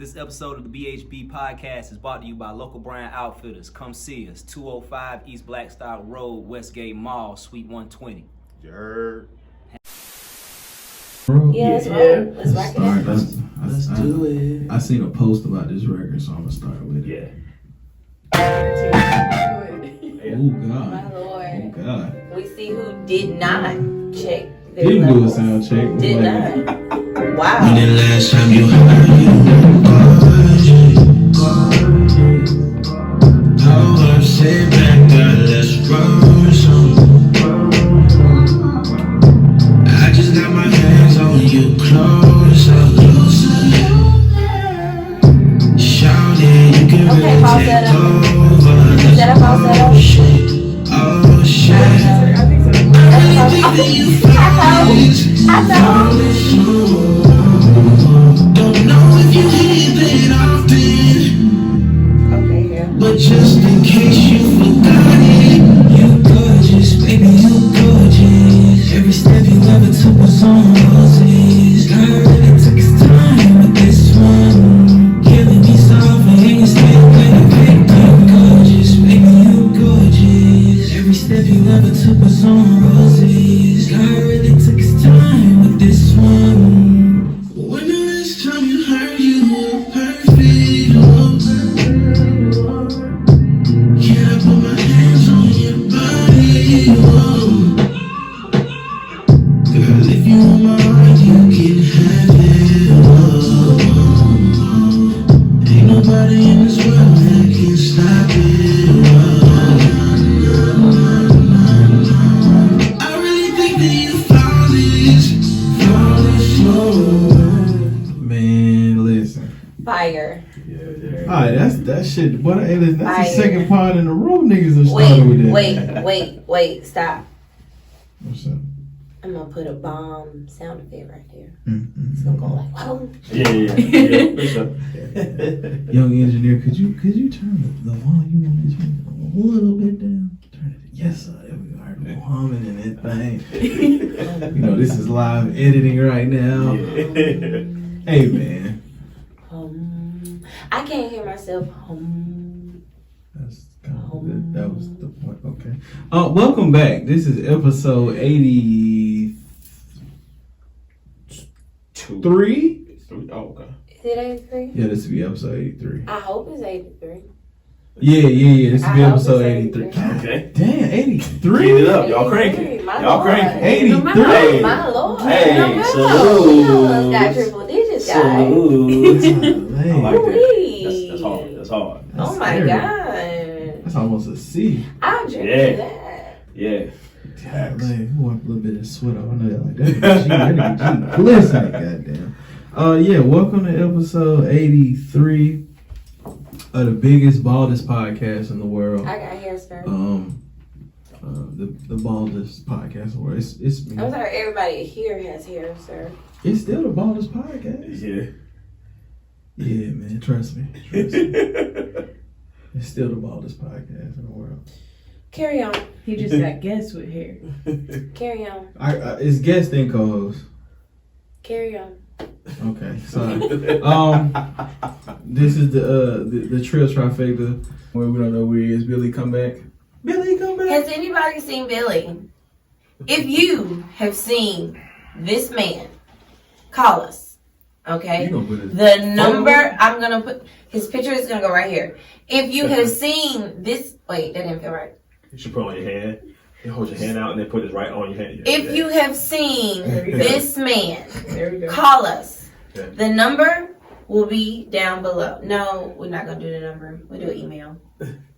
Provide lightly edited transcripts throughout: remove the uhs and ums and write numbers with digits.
This episode of the BHB podcast is brought to you by Local Brand Outfitters. Come see us, 205 East Blackstock Road, Westgate Mall, Suite 120. Yer. Yeah, let's roll. Let's rock it. Let's do it. I seen a post about this record, so I'm gonna start with it. Yeah. Oh God. My Lord. Oh God. We see who did not check their Didn't do a levels. sound check. Did Like, not. When Wow. the last time you heard you hold up, sit back, girl, let's roll some. I just got my hands on you, closer. Shout it, you can Okay, really pause take that up. over. Is that a pause that up? Oh shit, oh shit. I know. Don't know if you hear that often, Okay, yeah. but just in case you forgot it, you gorgeous, baby, you gorgeous. Every step you ever took was on roses. God really took his time with this one, killing me softly, and you still better pick. You gorgeous, baby, you gorgeous. Every step you ever took was on roses. God really took his time with this one. When the last time you heard you were perfect, oh. Can I put my hands on your body, oh. Girl, if you want my heart, you can have it, oh. Ain't nobody in this world that can stop it, oh. I really think that you flawless slow. man, listen. Fire. Alright, that shit. But hey, listen, that's Fire. the second part in the row. Niggas are starting with that. Wait, stop. What's up? I'm gonna put a bomb sound effect right there. Mm-mm. It's gonna go like, whoa. Yeah, for sure. Young engineer, could you turn the volume on this one a little bit down? Turn it. Yes, sir. There we go. I heard a little humming in that thing. You know, this is live editing right now. Hey, man. I can't hear myself. That's kind of good. That was the point. Okay. Welcome back. This is episode 83. Oh, okay. Is it 83? Yeah, this will be episode 83. I hope it's 83. Yeah. This will be I hope episode it's 83. 83. God Okay. damn, 83? Get it up. Y'all cranking. My Y'all Lord. cranking. 83. My Lord. Hey, No, no. salute. We almost got triple digits, guys. Salute. I Man, like that. Ooh-wee. That's hard. That's hard. Oh my scary. God. That's almost a C. I'll drink Yeah. that. Yeah. God, man, wipe a little bit of sweat off. I know that like that. G, listen, goddamn. Yeah, welcome to episode 83 of the biggest, baldest podcast in the world. I got hair, sir. The baldest podcast in the world. It's me. I'm sorry, everybody here has hair, sir. It's still the baldest podcast. Yeah. Yeah, man, trust me. It's still the baldest podcast in the world. Carry on. He just got guests with hair. Carry on. It's guest and co-host. Carry on. Okay, sorry. This is the trio trifecta where we don't know where he is. Billy, come back. Billy, come back. Has anybody seen Billy? If you have seen this man, call us. Okay? You gonna put his The number, I'm going to put, his picture is going to go right here. If you have seen this, wait, that didn't feel right. You should put it on your hand. You hold your hand out and then put it right on your hand. If you have seen this man, There we go. call us. Yeah. The number will be down below. No, we're not going to do the number. We'll do an email.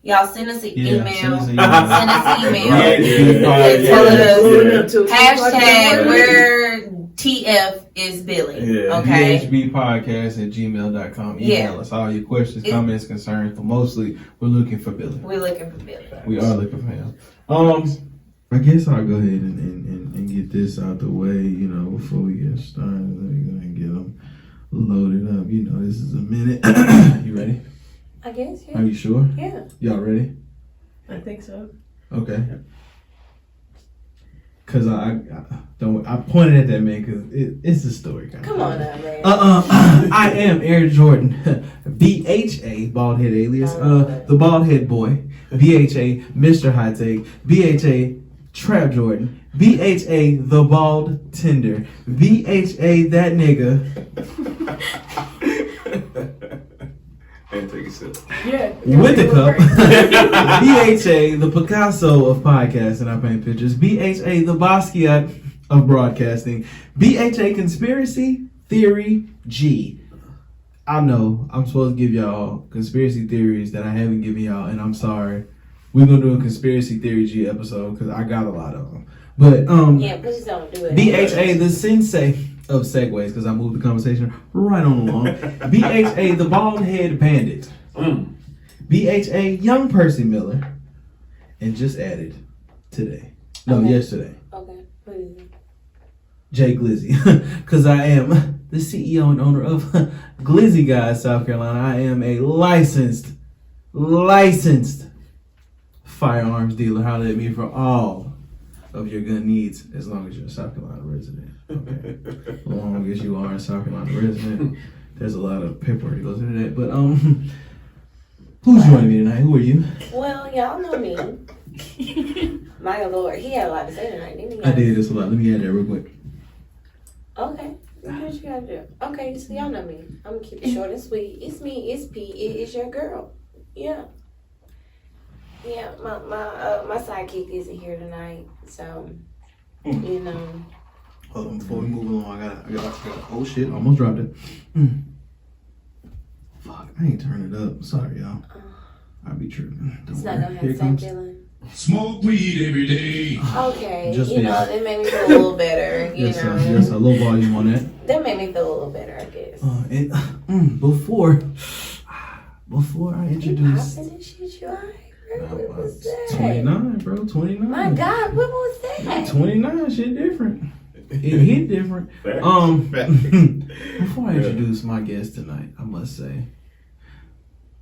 Y'all send us an email. send us an Send us an email. Right, yeah. Tell Yeah. us hashtag where TF is Billy. Yeah. Okay. BHBpodcast@gmail.com. Email Yeah. us all your questions, comments, concerns. But mostly, we're looking for Billy. We're looking for Billy. We are looking for him. I guess I'll go ahead and get this out the way, you know, before we get started. Let me go ahead and get them loaded up. You know, this is a minute. You ready? I guess, Are yeah. you sure? Yeah. Y'all ready? I think so. Okay. Cause I pointed at that man because it's a story. Come on now, man. I am Air Jordan, BHA, bald head alias, the bald head boy, BHA, Mr. High Take, BHA, Trap Jordan, BHA, the bald tender, BHA, that nigga. And take a sip. Yeah. With the cup. BHA, the Picasso of podcasting, I paint pictures. BHA, the Basquiat of broadcasting. BHA, Conspiracy Theory G. I know I'm supposed to give y'all conspiracy theories that I haven't given y'all, and I'm sorry. We're going to do a Conspiracy Theory G episode because I got a lot of them. But, yeah, please don't do it. BHA, the sensei of segues, because I moved the conversation right on along. BHA, the bald head bandit. BHA, young Percy Miller. And just added today. No, Okay. yesterday. Okay, what is it? Jay Glizzy. Because I am the CEO and owner of Glizzy Guys, South Carolina. I am a licensed firearms dealer. Holler at me for all of your gun needs, as long as you're a South Carolina resident. Okay. As long as you are a South Carolina resident. There's a lot of paperwork that goes into that. But who's joining me tonight? Who are you? Well, y'all know me. My lord, he had a lot to say tonight, didn't he? I did this a lot. Let me add that real quick. Okay. What you gotta do? Okay, so y'all know me. I'm gonna keep it short and sweet. It's me, it's P, it is your girl. Yeah. Yeah, my sidekick isn't here tonight, so you know. Hold on, before we move along, I got oh shit, almost dropped it. Fuck, I ain't turning it up. Sorry, y'all. I'll be tripping. Don't It's not worry. gonna have Here the same comes. feeling. Smoke weed every day. Okay, Just you me. know, it made me feel a little better. You Yes, know, yes, a little volume on that. that made me feel a little better, I guess. Before I You introduce. popping and shit, you alright? What was that? 29, bro, 29. My God, what was that? 29, shit different. It hit different. Before I introduce my guest tonight, I must say,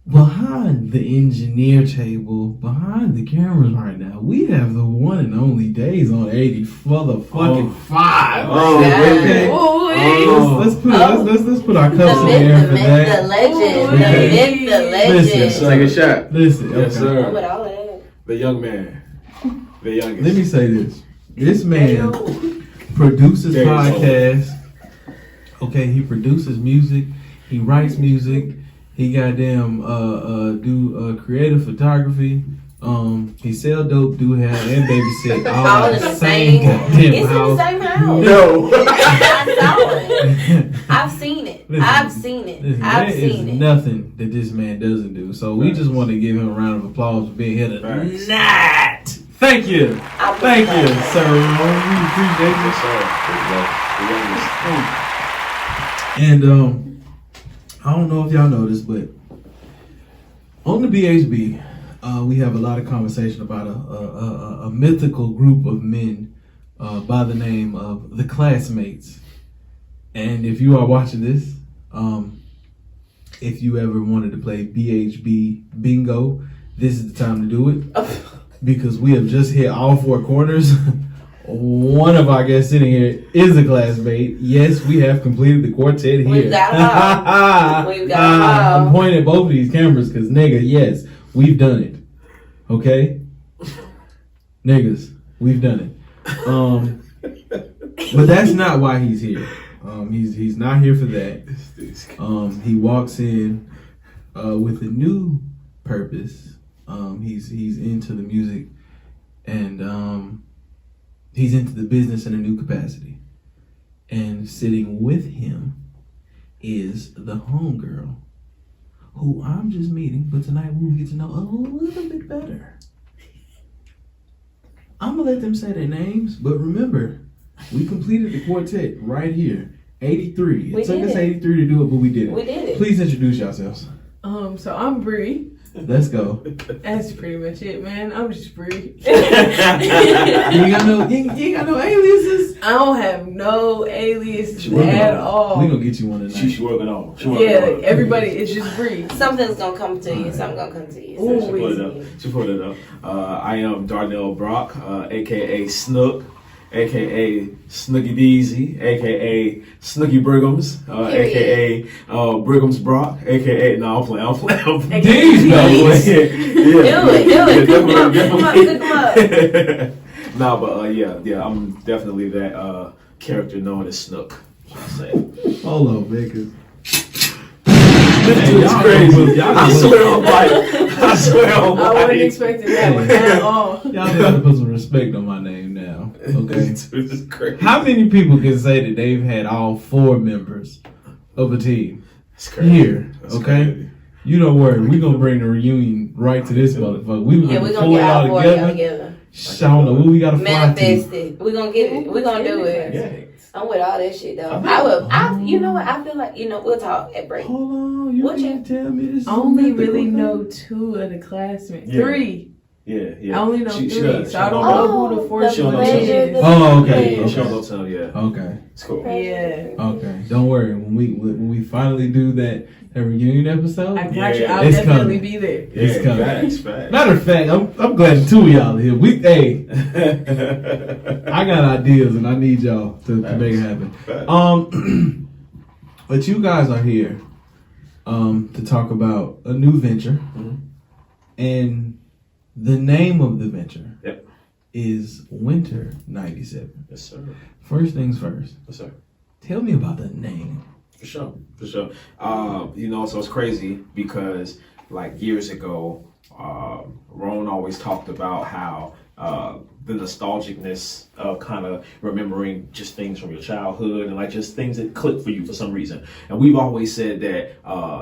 behind the engineer table, behind the cameras right now, we have the one and only Days on 80 motherfucking 5. Okay. Let's put our The cups in myth, there the for myth, that. the legend, the Okay. myth, the Listen, legend. Take a shot. Listen, Yes, okay. sir. With all of that. The young man. The youngest. Let me say this. This man produces There you go. podcasts. Okay, he produces music. He writes music. He goddamn do creative photography. He sell dope, do hair, and babysit all in the same goddamn It's in the house. same house. No. I saw it. I've seen it. Listen, I've seen it. Listen, I've there is seen it. nothing that this man doesn't do. So we just want to give him a round of applause for being here Thanks. tonight. Thank you. I'll put Thank it you, back. sir. We appreciate you. Yes, sir. The youngest. And I don't know if y'all know this, but on the BHB, we have a lot of conversation about a mythical group of men by the name of the Classmates. And if you are watching this, if you ever wanted to play BHB bingo, this is the time to do it. Because we have just hit all 4 corners. One of our guests sitting here is a classmate. Yes, we have completed the quartet here. We've got them all. We've got them all. I'm pointing at both of these cameras because, nigga, yes, we've done it. Okay? Niggas, we've done it. But that's not why he's here. He's not here for that. He walks in with a new purpose. He's into the music and he's into the business in a new capacity. And sitting with him is the homegirl, who I'm just meeting, but tonight we'll get to know a little bit better. I'm gonna let them say their names, but remember, we completed the quartet right here. 83. We It took did us it. 83 to do it, but we did it. We did it. Please introduce yourselves. So I'm Bree. Let's go. That's pretty much it, man. I'm just Bree. You ain't got no aliases. I don't have no alias She working at on it. all. We gonna get you one tonight. She's working on. She working Yeah, on. everybody is just Bree. Something's gonna come to you. Something's gonna come to you. Ooh, She put it up. She put it up. I am Darnell Brock, aka Snook, aka Snooky Deezy, aka Snooky Brigham's, aka Brigham's Brock, aka I'm playing. These Do it. Come on. Nah, but yeah, I'm definitely that character known as Snook. I'll say. Hold on, man, 'cause It's crazy. I swear on Mike. I swear on I wasn't Mike. expecting that one at all. y'all have to put some respect on my name now. Okay. This is crazy. How many people can say that they've had all 4 members of a team It's crazy. here? That's Okay. crazy. You don't worry, we gonna bring the reunion right to this motherfucker. We Yeah, gonna we're pull gonna it get all our boy y'all together. together. I don't know what we gotta fly Manifest to. it. We're gonna get it. We're gonna do it. Yeah. I'm with all that shit though. You know what? I feel like, we'll talk at break. Hold on, you What can't tell me this. I only is really mythical. know 2 of the classmates. Yeah. 3. Yeah. I only know She 3, does. so I don't She know who the 4th She don't know one too. is. Oh, okay. Yeah, she'll go tell yeah. Okay. It's cool. Yeah. Okay. Don't worry. When we finally do that reunion episode. I got Yeah, you. I'll it's definitely coming. be there. It's Yeah, coming. facts. Matter of fact, I'm glad the 2 of y'all are here. I got ideas and I need y'all to make it happen. Facts. But you guys are here to talk about a new venture. Mhm. And the name of the venture Yep. is Winter 97. Yes, sir. First things first, Yes, sir. tell me about the name. For sure. So it's crazy because like years ago, Ron always talked about how the nostalgicness of kind of remembering just things from your childhood and like just things that click for you for some reason. And we've always said that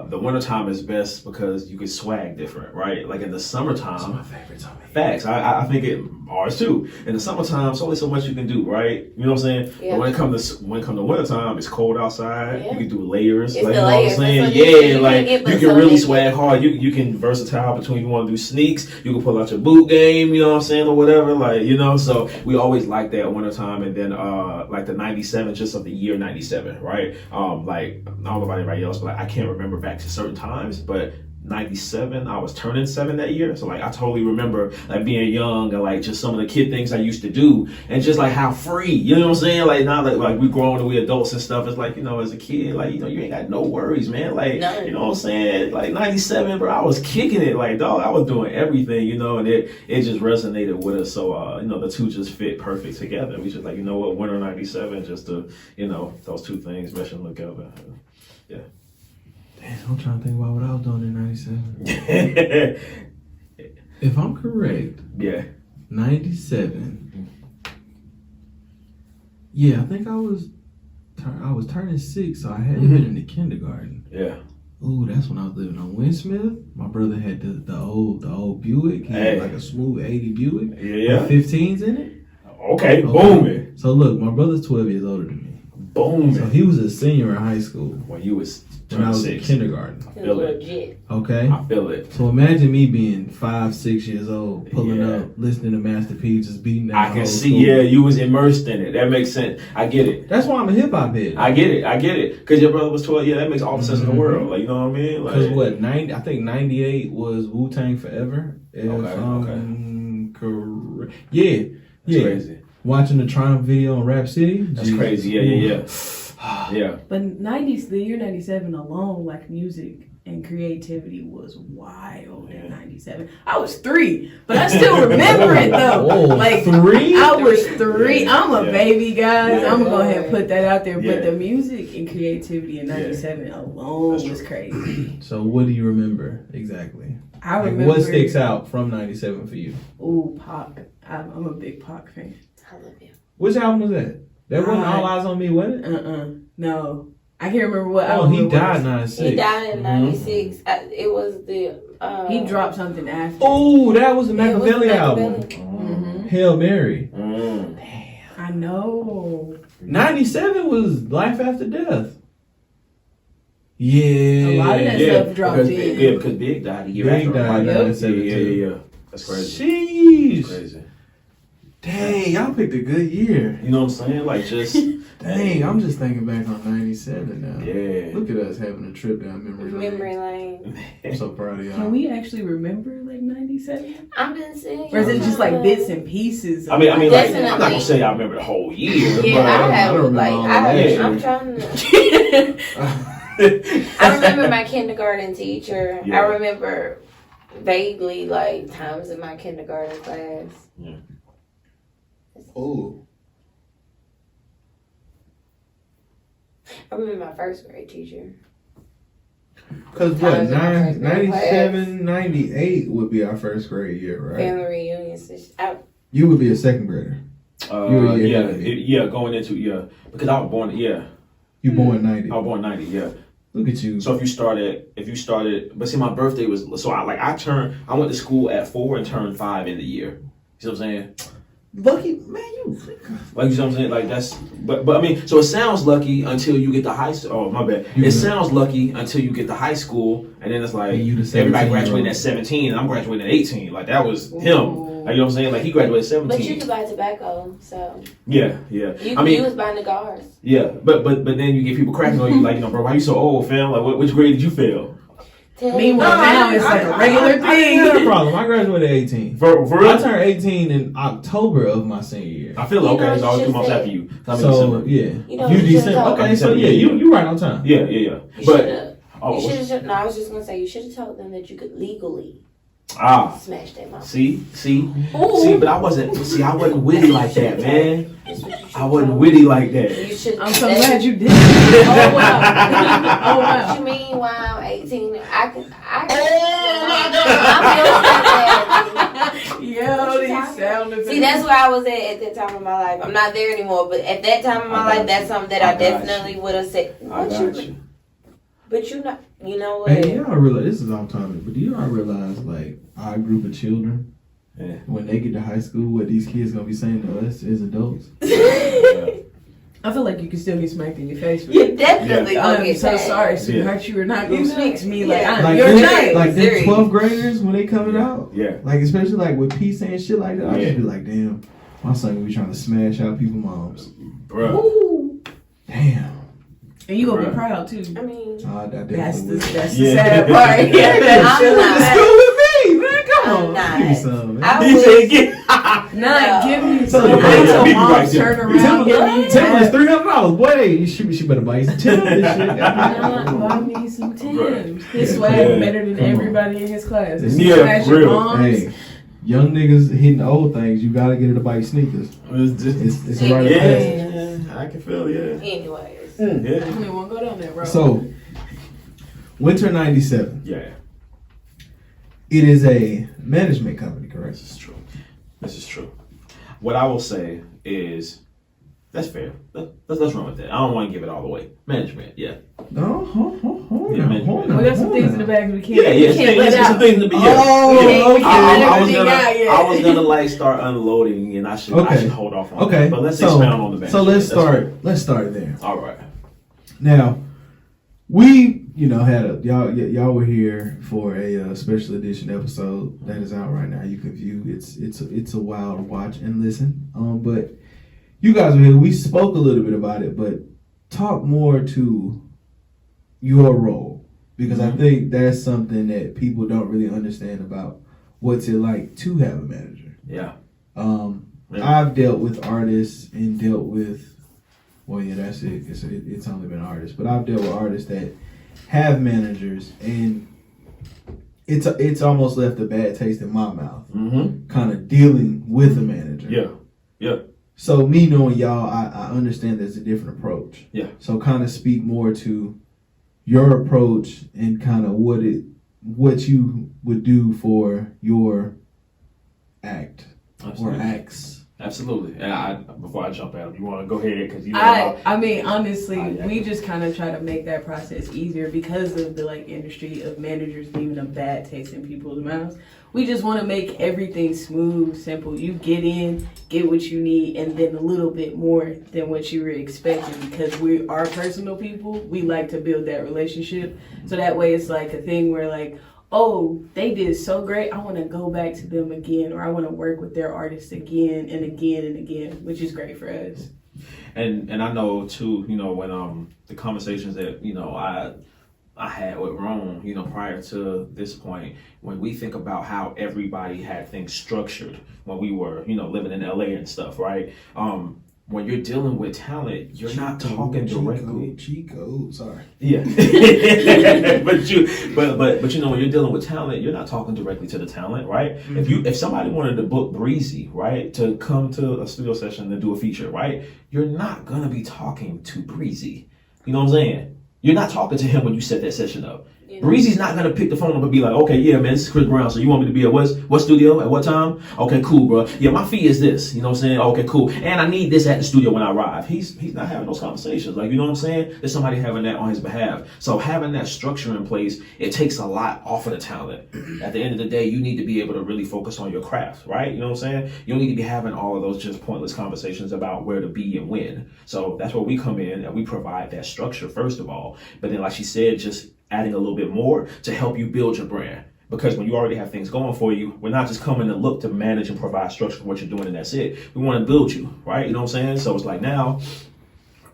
the wintertime is best because you get swag different, right? Like in the summertime. My favorite time. Facts. I think ours too. In the summertime, there's only so much you can do, right? You know what I'm saying? Yeah. But when it comes to wintertime, it's cold outside. Yeah. You can do layers. It's like, the you know layers. what I'm saying? That's what Yeah, you like can't get you but can some really naked. swag hard. You can versatile between you want to do sneaks. You can pull out your boot game. You know what I'm saying, or whatever. Like so we always like that wintertime, and then like the 97, just of the year 97, right? Like I don't know about anybody else, but like, I can't remember back to certain times, but 97, I was turning 7 that year, so like I totally remember like being young and like just some of the kid things I used to do, and just like how free, you know what I'm saying? Like now that like we grown and we adults and stuff, it's like as a kid, like you ain't got no worries, man. Like None. you know what I'm saying? Like 97, bro, I was kicking it, like dog, I was doing everything, and it just resonated with us. So the 2 just fit perfect together. We just like winter 97, just to those 2 things meshing together. Yeah. Damn, I'm trying to think about what I was doing in 97. If I'm correct, Yeah. 97. Yeah, I think I was turning 6, so I hadn't been in the kindergarten. Yeah. Ooh, that's when I was living on Winsmith. My brother had the old Buick. He had like a smooth 80 Buick. Yeah. With 15s in it. Okay. Booming. So look, my brother's 12 years older than me. Booming. So he was a senior in high school When you was when I was in 26. kindergarten. feel it. Legit. Okay. I feel it. So imagine me being 5, 6 years old, pulling Yeah. up, listening to Master P, just beating down I the can whole see, school. yeah, you was immersed in it. That makes sense. I get it. That's why I'm a hip hop head. I get it. Because your brother was 12. Yeah, that makes all the sense in the Mhm. world. Like, you know what I mean? Because Like, what, 90? I think 98 was Wu-Tang Forever. If Okay. I'm correct. Yeah. That's Yeah. crazy. Watching the Triumph video on Rap City. That's Jesus. crazy. Yeah. Yeah. But the year 97 alone, like music and creativity was wild in 97. I was 3, but I still remember it though. Oh, Like 3? I was 3. Yeah. I'm a Yeah. baby, guys. Yeah. I'm gonna go ahead and put that out there. Yeah. But the music and creativity in 97 alone That's was true. crazy. So what do you remember exactly? I Like, remember what sticks out from 97 for you? Ooh, Pac. I'm a big Pac fan. I love you. Which album was that? That wasn't All Eyes on Me, was it? No. I can't remember what Oh, album he it died was. 96. He died in 96. It was the. He dropped something after. Oh, that was the it was Machiavelli album. Mhm. Hail Mary. Mm. I know. 97 was Life After Death. Yeah. A lot of that stuff dropped because, in. Yeah, because Big died a year Big after. died in Right? 97 Yeah. too. That's crazy. Jeez. Crazy. Dang, y'all picked a good year. You know what I'm saying? Like, just. Dang, I'm just thinking back on 97 now. Yeah. Look at us having a trip down memory lane. Memory lane. I'm so proud of y'all. Can we actually remember like 97? 97? I've been seeing. Or is it just like bits and pieces? I mean, like, Definitely. I'm not gonna say I remember the whole year. Yeah, but, I have. don't Like, remember all of that I'm shit. trying to. I remember my kindergarten teacher. Yeah. I remember vaguely like times in my kindergarten class. Oh. I remember my first grade teacher. Because what, Times in my first grade 97, 98 would be our first grade year, right? Family reunions. You would be a second grader. You're a year ahead of me. Going into because I was born You born 90. I was born 90 Look at you. So if you started, but see, my birthday was so I went to school at 4 and turned 5 in the year. You know what I'm saying? Lucky man, you. Like, you know what I'm saying? Like, that's, but I mean, so it sounds lucky until you get to high school. Oh, my bad. It sounds lucky until you get to high school, and then it's like, And you the everybody 17-year-old. graduating at 17, and I'm graduating at 18. Like, that was him. Like, you know what I'm saying? Like, he graduated at 17. But you could buy tobacco, so Yeah. you was buying the cigars. Yeah, but then you get people cracking on you, like, bro, why you so old, fam? Like, which grade did you fail? Meanwhile, now it's like a regular I didn't have a thing. problem. I graduated at 18. For real? I turned 18 in October of my senior year. I feel You okay. know, It's always you 2 months should after say- you. I'm in So December. yeah, You know, you you December. should've Okay, so told- yeah, you right on time. Yeah. You But should've- oh, you should. No, I was just gonna say you should have told them that you could legally smash that mouth. see, Ooh. but I wasn't witty like that, man. That's what you should I wasn't have witty like told. that. You should. I'm so that's- glad you did. Oh wow. Oh What wow. you mean? Wow, 18. I can. Yo, these sound See, that's where I was at that time of my life. I'm not there anymore, but at that time of my life, that's something that I definitely would have said. But you not. You know what? Hey, y'all realize this is off topic, but do y'all realize like our group of children, when they get to high school, what these kids gonna be saying to us as adults? I feel like you can still get smacked in your face for You definitely gonna I'm get so tagged. sorry, sweetheart. You were not going to speak to me like Yeah. I'm Like your them, child. like them Serious. 12th graders when they coming out, Yeah. like especially like with P saying shit like that, I Yeah. just be like, damn, my son gonna be trying to smash out people's moms. Bro. Ooh. Damn. And you gonna be Bruh. proud too. I mean, I That's definitely would. the Yeah. sad part. Yeah, that shit I'm was not. School with me, man. Come I'm on, not. give me some, man. I He was. said, get. Not No. give me So, some. yeah, Wait till yeah, moms right there. turn around. Give me Timber is $300. Boy, she better buy you some Timber this shit. Buy me some Timbs. His Yeah. swag Yeah. better than Come on. everybody in his class. Yeah, Smash your real. moms. Hey, young niggas hitting old things, you gotta get her to buy you sneakers. It's a rite of passage. Yeah, I can feel, yeah. Anyways. I Yeah. don't even want to go down that road. So, winter 97. Yeah. It is a management company, correct? This is true. What I will say is, that's fair. Let's run with that. I don't want to give it all away. Management, yeah. No, hold Yeah, on, man. hold on. we got some hold things on. in the bag we can't. Yeah, we can't let it's some out. things to be. Yeah. Oh, yeah. we can't let I was everything gonna, out yet. I was gonna like start unloading, and I should Okay. hold off on Okay, that. But let's so, expound on the bench. So let's That's start. Let's start there. fair. All right. Now, we, had y'all were here for a special edition episode that is out right now. You can view it's a wild watch and listen. But you guys were here. We spoke a little bit about it, but talk more to your role because I think that's something that people don't really understand about what's it like to have a manager. Yeah. Yeah. I've dealt with artists and dealt with, well, yeah, that's it. It's only been artists, but I've dealt with artists that have managers, and it's almost left a bad taste in my mouth. Mm-hmm. Kind of dealing with a manager. Yeah. Yeah. So me knowing y'all, I understand there's a different approach. Yeah. So kind of speak more to your approach and kind of what you would do for your act or Absolutely. acts. Absolutely. And before I jump out, you want to go ahead because you know. I mean, honestly, we just kind of try to make that process easier because of the industry of managers leaving a bad taste in people's mouths. We just want to make everything smooth, simple. You get in, get what you need, and then a little bit more than what you were expecting because we are personal people. We like to build that relationship. So that way it's like a thing where oh, they did so great, I want to go back to them again, or I want to work with their artist again and again and again, which is great for us. And I know too, when the conversations that I had with Rome, you know, prior to this point, when we think about how everybody had things structured when we were, you know, living in LA and stuff, right? When you're dealing with talent, you're not talking directly. Cheat code, sorry. Yeah. but you know, when you're dealing with talent, you're not talking directly to the talent, right? Mm-hmm. If somebody wanted to book Breezy, right, to come to a studio session and do a feature, right, you're not gonna be talking to Breezy. You know what I'm saying? You're not talking to him when you set that session up. Breezy's not gonna pick the phone up and be like, okay, yeah, man, this is Chris Brown. So you want me to be at what studio at what time? Okay, cool, bro. Yeah, my fee is this. You know what I'm saying? Okay, cool. And I need this at the studio when I arrive. He's not having those conversations. Like, you know what I'm saying? There's somebody having that on his behalf. So having that structure in place, it takes a lot off of the talent. At the end of the day, you need to be able to really focus on your craft, right? You know what I'm saying? You don't need to be having all of those just pointless conversations about where to be and when. So that's where we come in and we provide that structure first of all. But then, like she said, just adding a little bit more to help you build your brand. Because when you already have things going for you, we're not just coming to look to manage and provide structure for what you're doing and that's it. We want to build you, right? You know what I'm saying? So it's like now,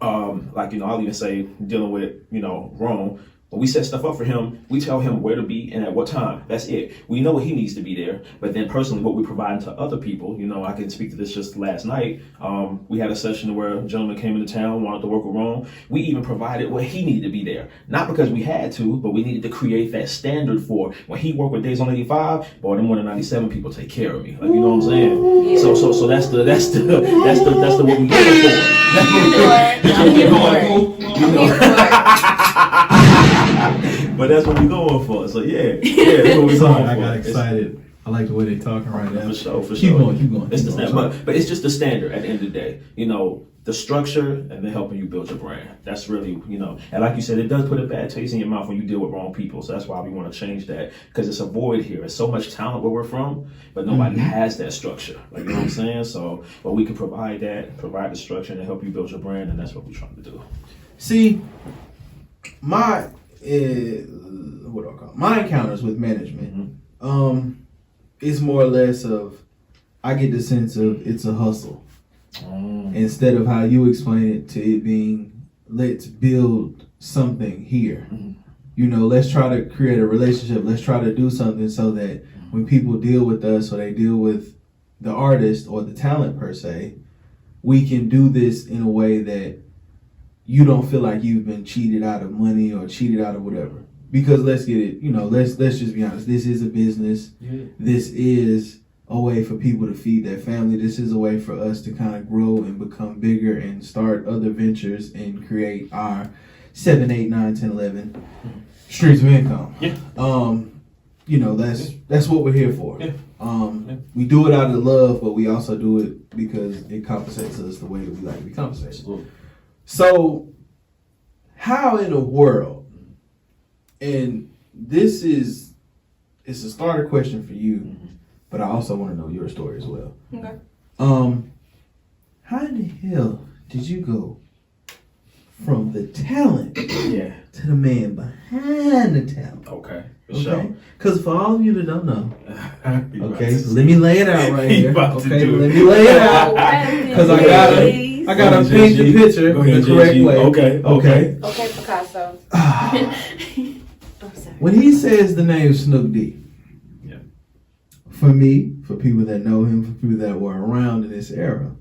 like, you know, I'll even say dealing with, you know, Rome. When we set stuff up for him, we tell him where to be and at what time. That's it. We know he needs to be there. But then personally, what we provide to other people, you know, I can speak to this just last night. We had a session where a gentleman came into town, wanted to work with Rome. We even provided where he needed to be there. Not because we had to, but we needed to create that standard for when he worked with Days on 85, boy, them 197 people take care of me. Like, you know what I'm saying? Yeah. So that's the what we going for. But that's what we're going for. So yeah, that's what we're going for. I got excited. I like the way they're talking right now. For sure. Keep going. It's the standard, but it's just the standard at the end of the day. You know, the structure and then helping you build your brand. That's really, you know, and like you said, it does put a bad taste in your mouth when you deal with wrong people. So that's why we want to change that, because it's a void here. There's so much talent where we're from, but nobody has that structure. Like, you know what I'm saying? So, but we can provide the structure and help you build your brand, and that's what we're trying to do. See, my what do I call it? My encounters with management, it's more or less of, I get the sense of it's a hustle. Instead of how you explain it to it being, let's build something here. You know, let's try to create a relationship. Let's try to do something so that when people deal with us or they deal with the artist or the talent per se, we can do this in a way that you don't feel like you've been cheated out of money or cheated out of whatever. Because let's get it, you know, let's just be honest. This is a business. This is a way for people to feed their family. This is a way for us to kind of grow and become bigger and start other ventures and create our 7, 8, 9, 10, 11 streams of income. You know, that's what we're here for. We do it out of love, but we also do it because it compensates us the way that we like to be compensated. Absolutely. So, how in the world, and it's a starter question for you, but I also want to know your story as well. Okay. How in the hell did you go from the talent to the man behind the talent? Okay. For sure. Because for all of you that don't know, okay, so let me lay it out right here. Okay, let me lay it out. Because I gotta paint the picture the correct way. Okay, Picasso. When he says the name Snook D, for me, for people that know him, for people that were around in this era,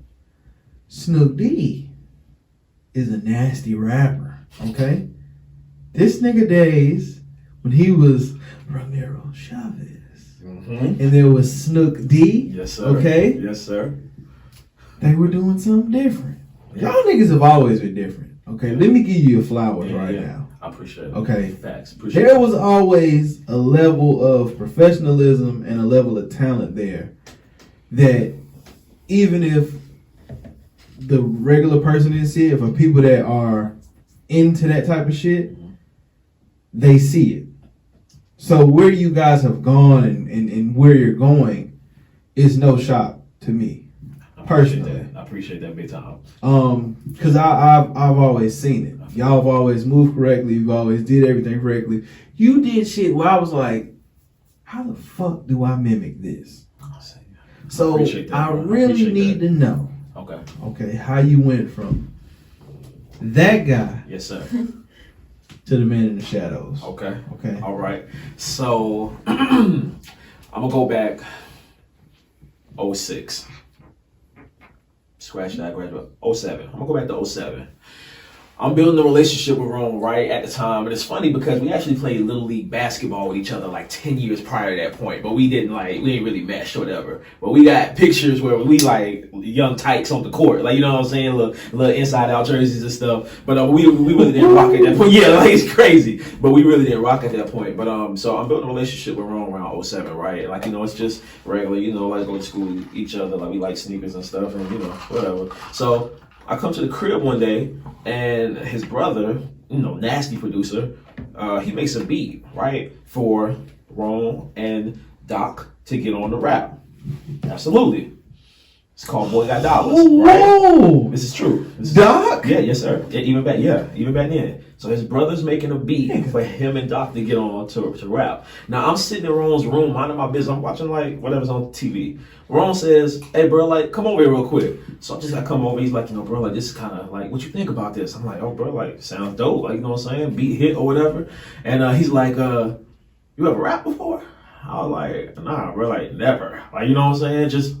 Snook D is a nasty rapper. Okay, this nigga days when he was Ramiro Chavez, and there was Snook D. Yes, sir. Okay. Yes, sir. They were doing something different. Y'all niggas have always been different. Okay, let me give you your flowers now. I appreciate it. Okay. Facts. Appreciate There was always a level of professionalism and a level of talent there that even if the regular person didn't see it, for people that are into that type of shit, they see it. So where you guys have gone and where you're going is no shock to me. Personally, I appreciate that big time. Because I've always seen it. Y'all have always moved correctly. You've always did everything correctly. You did shit where I was like, how the fuck do I mimic this? So I really need to know. Okay, how you went from that guy. Yes, sir. to the man in the shadows. Okay. Okay. All right. So I'm gonna go back 06. Scratch that, graduate. 07. I'm gonna go back to 07. I'm building a relationship with Rome right at the time. And it's funny because we actually played Little League basketball with each other like 10 years prior to that point. But we didn't really mesh or whatever. But we got pictures where we like young tykes on the court. Like, you know what I'm saying? Little inside out jerseys and stuff. But we really didn't rock at that point. Yeah, like it's crazy. But we really didn't rock at that point. But so I'm building a relationship with Rome around 07, right? Like, you know, it's just regular, you know, like go to school with each other. Like we like sneakers and stuff and, you know, whatever. So I come to the crib one day and his brother, you know, nasty producer, he makes a beat, right, for Rome and Doc to get on the rap. Absolutely. It's called Boy Got Dollars. Whoa! Right? This is true. Doc? Yeah, yes, sir. Yeah, even back then. So his brother's making a beat for him and Doc to get on to rap. Now I'm sitting in Rome's room, minding my business. I'm watching like whatever's on TV. Rome says, "Hey, bro, like, come over here real quick." So I'm just gonna come over. He's like, you know, bro, like, this is kind of like, what you think about this? I'm like, oh, bro, like, sounds dope. Like, you know what I'm saying? Beat hit or whatever. And he's like, you ever rap before? I was like, nah, bro, like, never. Like, you know what I'm saying? Just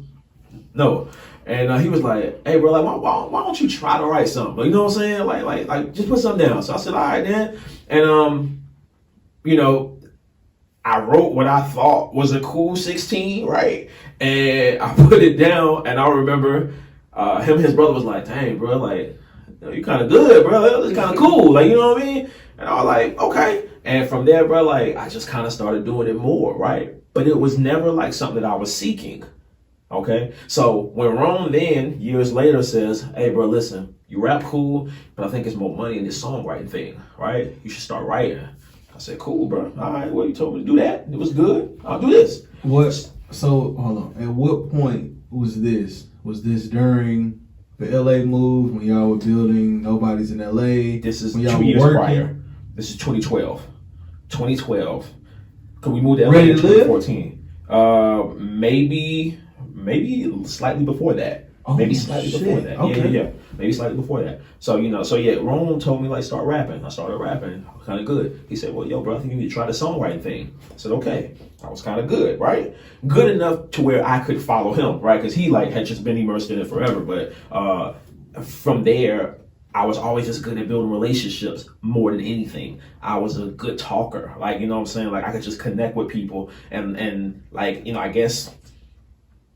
no. And he was like, hey, bro, like, why don't you try to write something? Like, you know what I'm saying? Like, just put something down. So I said, all right, then. And, you know, I wrote what I thought was a cool 16, right? And I put it down, and I remember him and his brother was like, dang, bro, like, you kind of good, bro. It's kind of cool. Like, you know what I mean? And I was like, okay. And from there, bro, like, I just kind of started doing it more, right? But it was never like something that I was seeking. Okay, so when Rome then years later says, hey bro, listen, you rap cool, but I think there's more money in this songwriting thing, right? You should start writing. I said, cool, bro. All right, well, you told me to do that. It was good. I'll do this. So hold on. At what point was this? Was this during the LA move when y'all were building Nobody's in LA? This is when y'all 2 years working? prior. This is 2012. 2012. Cause we moved to LA Ready in to live? 2014. Maybe slightly before that. Oh, Maybe slightly shit. before that. Okay. Yeah. Maybe slightly before that. So, you know, Rome told me, like, start rapping. I started rapping. Kind of good. He said, well, yo, bro, I think you need to try the songwriting thing. I said, okay. I was kind of good, right? Good enough to where I could follow him, right? Because he, like, had just been immersed in it forever. But from there, I was always just good at building relationships more than anything. I was a good talker. Like, you know what I'm saying? Like, I could just connect with people. And like, you know, I guess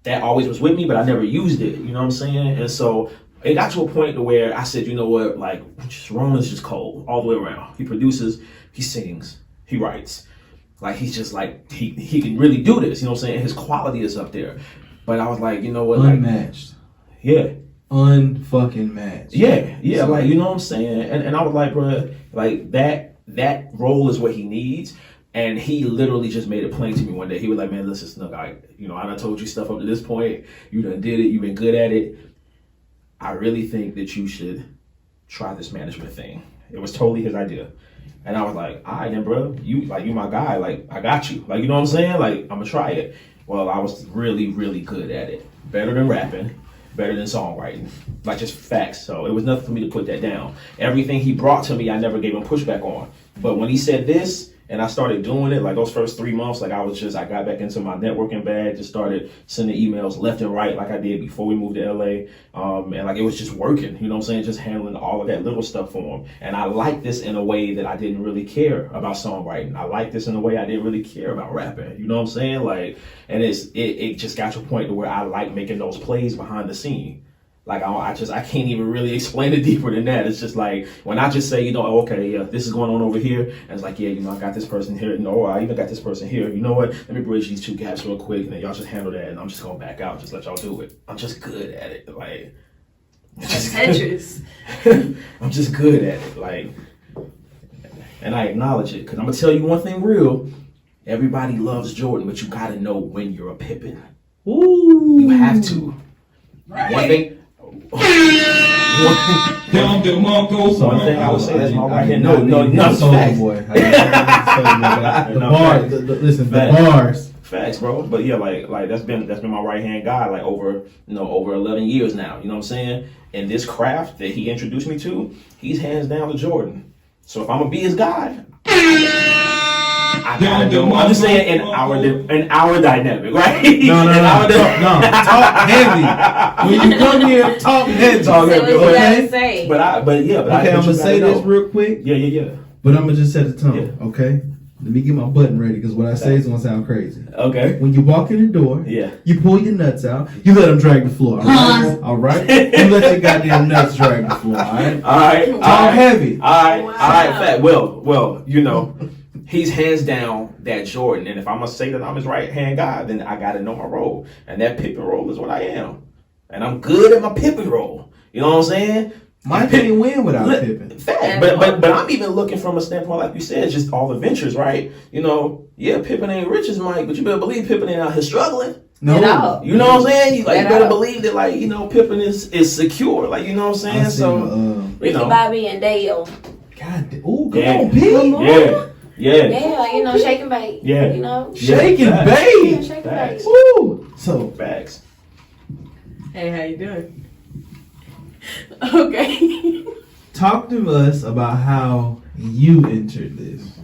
that always was with me, but I never used it. You know what I'm saying? And so it got to a point to where I said, you know what? Like, Roman's just cold all the way around. He produces, he sings, he writes. Like, he's just like, he can really do this. You know what I'm saying? His quality is up there. But I was like, you know what? Unmatched. Like, yeah. Unfucking matched. Yeah, like, you know what I'm saying? And I was like, bro, like, that role is what he needs. And he literally just made it plain to me one day. He was like, man, listen, Snook, I done told you stuff up to this point. You done did it. You've been good at it. I really think that you should try this management thing. It was totally his idea. And I was like, all right then, bro, you my guy. Like, I got you. Like, you know what I'm saying? Like, I'm gonna try it. Well, I was really, really good at it. Better than rapping. Better than songwriting. Like, just facts. So it was nothing for me to put that down. Everything he brought to me, I never gave him pushback on. But when he said this, and I started doing it, like those first 3 months, like I got back into my networking bag, just started sending emails left and right like I did before we moved to LA. And like, it was just working, you know what I'm saying? Just handling all of that little stuff for him. And I like this in a way that I didn't really care about songwriting. I like this in a way I didn't really care about rapping. You know what I'm saying? Like, and it just got to a point to where I like making those plays behind the scene. Like, I can't even really explain it deeper than that. It's just like, when I just say, you know, oh, okay, yeah, this is going on over here. And it's like, yeah, you know, I got this person here. You know, I even got this person here. You know what? Let me bridge these two gaps real quick. And then y'all just handle that. And I'm just going to back out. Just let y'all do it. I'm just good at it. Like, Tetris. I'm just good at it. Like, and I acknowledge it. Because I'm going to tell you one thing real. Everybody loves Jordan, but you got to know when you're a Pippen. Ooh. You have to. Right. One thing. One thing I would say, that's my right hand. No, facts. Boy. Listen, the bars. Facts, bro. But yeah, like that's been my right hand guy, like over 11 years now. You know what I'm saying? And this craft that he introduced me to, he's hands down to Jordan. So if I'm gonna be his guy, I gotta know. I'm just saying in our dynamic, right? No. Talk heavy. When you come here, talk heavy. So what you gotta say? But I'm gonna say this real quick. Yeah. But I'm gonna just set the tone, Yeah. okay? Let me get my button ready because what I say is gonna sound crazy. Okay. When you walk in the door, Yeah. you pull your nuts out, you let them drag the floor. All right? You let your goddamn nuts drag the floor. All right. Talk heavy. All right. Fat. Well, you know, he's hands down that Jordan, and if I'm gonna say that I'm his right hand guy, then I gotta know my role, and that Pippen role is what I am, and I'm good at my Pippen role. You know what I'm saying? Mike can't win without Pippen. Fact. But I'm even looking from a standpoint, like you said, just all the ventures, right? You know, yeah, Pippen ain't rich as Mike, but you better believe Pippen ain't out here struggling. No. You know what I'm saying? You better believe that, like, you know, Pippen is secure. Like, you know what I'm saying? So, Ricky Bobby and Dale. God, ooh, come on, P. Yeah, you know, shake and bake. Yeah. You know? Shake and Yeah, bake. shake and bake. Woo. So, facts. Hey, how you doing? Okay. talk to us about how you entered this.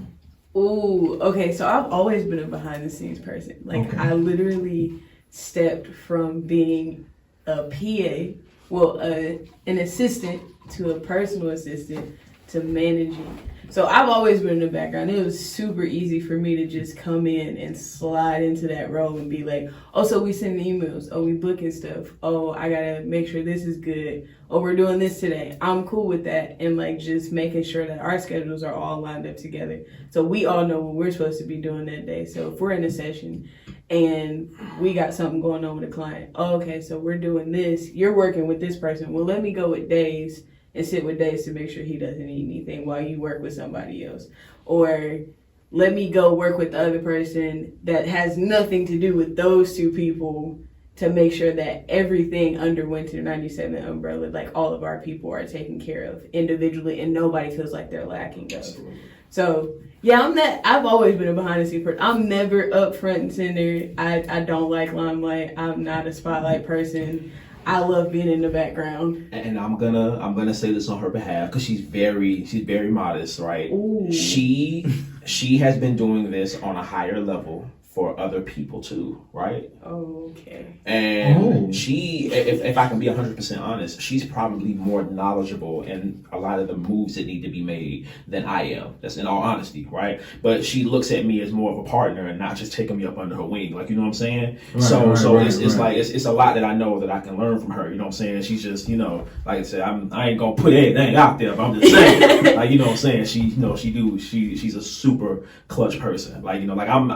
Ooh, okay. So I've always been a behind the scenes person. Like, Okay. I literally stepped from being a PA, well, an assistant to a personal assistant to managing. So I've always been in the background. It was super easy for me to just come in and slide into that role and be like, oh, so we send emails. Oh, we booking stuff. Oh, I gotta make sure this is good. Oh, we're doing this today. I'm cool with that. And like just making sure that our schedules are all lined up together. So we all know what we're supposed to be doing that day. So if we're in a session and we got something going on with a client, oh, okay, so we're doing this. You're working with this person. Well, let me go with Days and sit with Days to make sure he doesn't need anything while you work with somebody else. Or let me go work with the other person that has nothing to do with those two people to make sure that everything under Winter 97 umbrella, like all of our people are taken care of individually and nobody feels like they're lacking of. So yeah, I've always been a behind the scenes person. I'm never up front and center. I don't like limelight. I'm not a spotlight person. I love being in the background. And I'm gonna say this on her behalf because she's very modest, right? Ooh. She has been doing this on a higher level for other people too, right? Okay. And she, if I can be 100% honest, she's probably more knowledgeable in a lot of the moves that need to be made than I am. That's in all honesty, right? But she looks at me as more of a partner and not just taking me up under her wing, like, you know what I'm saying? It's like it's a lot that I know that I can learn from her. You know what I'm saying? She's just, you know, like I said, I ain't gonna put anything out there, but I'm just saying, like, you know what I'm saying? She's a super clutch person. Like, you know, like I'm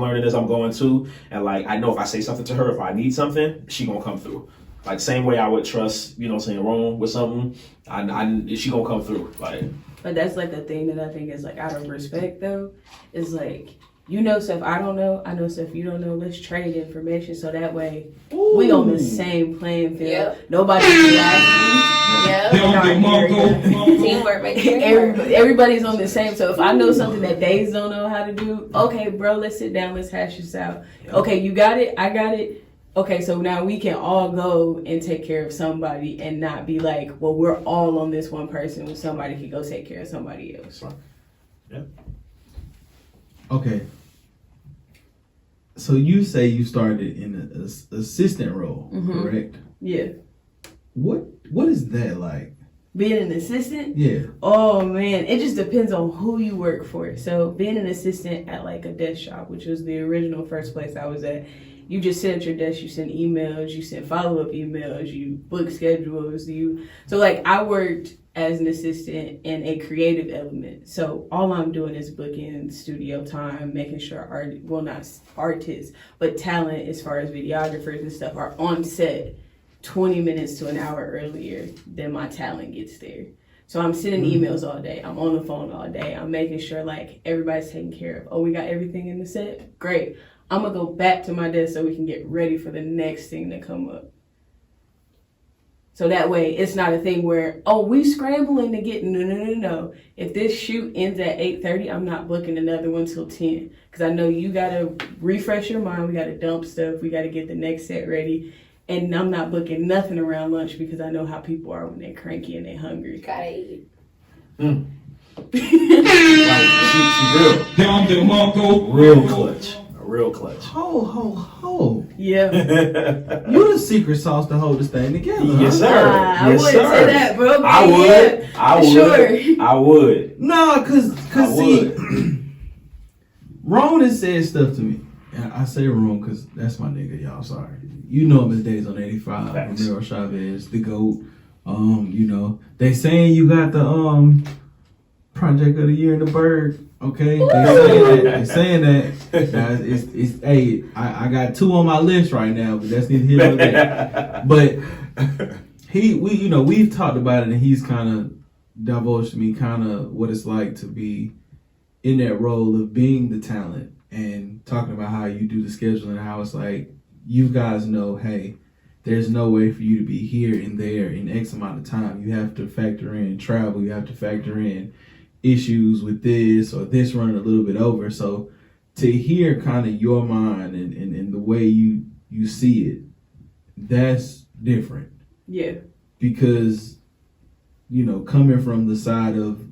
learning as I'm going too, and like I know if I say something to her, if I need something, she gonna come through. Like same way I would trust, you know what I'm saying, Rome with something, she gonna come through. Like, but that's like the thing that I think is like out of respect though, is like, you know stuff I don't know, I know stuff you don't know, let's trade information so that way we on the same playing field. Yep. Nobody's laughing. Teamwork makes teamwork. Everybody's on the same. So if I know something that Days don't know how to do, okay, bro, let's sit down, let's hash this out. Okay, you got it, I got it. Okay, so now we can all go and take care of somebody and not be like, well, we're all on this one person when somebody can go take care of somebody else. yeah. Okay. So you say you started in an assistant role, correct? Yeah. What is that like? Being an assistant? Yeah. Oh man, it just depends on who you work for. So being an assistant at like a desk shop, which was the original first place I was at, you just sit at your desk, you send emails, you send follow-up emails, you book schedules, so like I worked as an assistant in a creative element. So all I'm doing is booking studio time, making sure not artists, but talent as far as videographers and stuff are on set 20 minutes to an hour earlier than my talent gets there. So I'm sending emails all day. I'm on the phone all day. I'm making sure like everybody's taken care of. Oh, we got everything in the set? Great. I'm gonna go back to my desk so we can get ready for the next thing to come up. So that way it's not a thing where, oh, we scrambling to get, no. If this shoot ends at 8:30, I'm not booking another one till 10. Because I know you gotta refresh your mind. We gotta dump stuff. We gotta get the next set ready. And I'm not booking nothing around lunch because I know how people are when they're cranky and they're hungry. Gotta eat. Like she real clutch. A real clutch. Ho. Yeah. You the secret sauce to hold this thing together. Yes, huh? sir. I Yes, wouldn't sir. say that, bro. I but would. yeah, I would. Sure. I would. No, cause I see, would. Ron has said stuff to me. And I say Ron because that's my nigga, y'all. Sorry. You know him as Days on 85, Facts. Romero Chavez, the GOAT. You know, they saying you got the project of the year in the Berg. Okay, they saying that. Guys, it's hey, I got 2 on my list right now, but that's neither here nor there. But we've talked about it, and he's kind of divulged to me kind of what it's like to be in that role of being the talent and talking about how you do the scheduling, how it's like you guys know, hey, there's no way for you to be here and there in X amount of time. You have to factor in travel. You have to factor in issues with this or this running a little bit over. So to hear kind of your mind and the way you see it, that's different. Yeah. Because, coming from the side of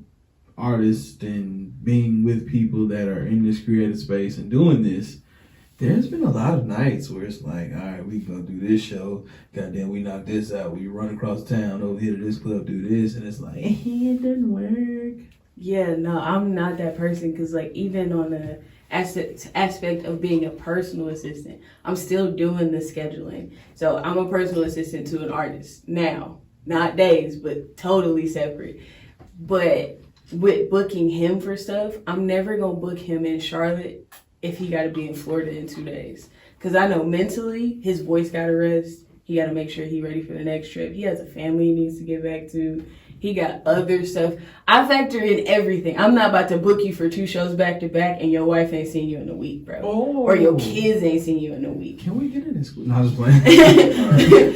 artists and being with people that are in this creative space and doing this, there's been a lot of nights where it's like, all right, we gonna do this show. Goddamn, we knock this out. We run across town over here to this club, do this, and it's like, it doesn't work. Yeah, no, I'm not that person because, like, even on the aspect of being a personal assistant, I'm still doing the scheduling. So I'm a personal assistant to an artist now, not Days, but totally separate. But with booking him for stuff, I'm never going to book him in Charlotte if he got to be in Florida in 2 days. Because I know mentally his voice got to rest. He got to make sure he's ready for the next trip. He has a family he needs to get back to. He got other stuff. I factor in everything. I'm not about to book you for 2 shows back to back and your wife ain't seen you in a week, bro. Oh. Or your kids ain't seen you in a week. Can we get in this? No, I was playing.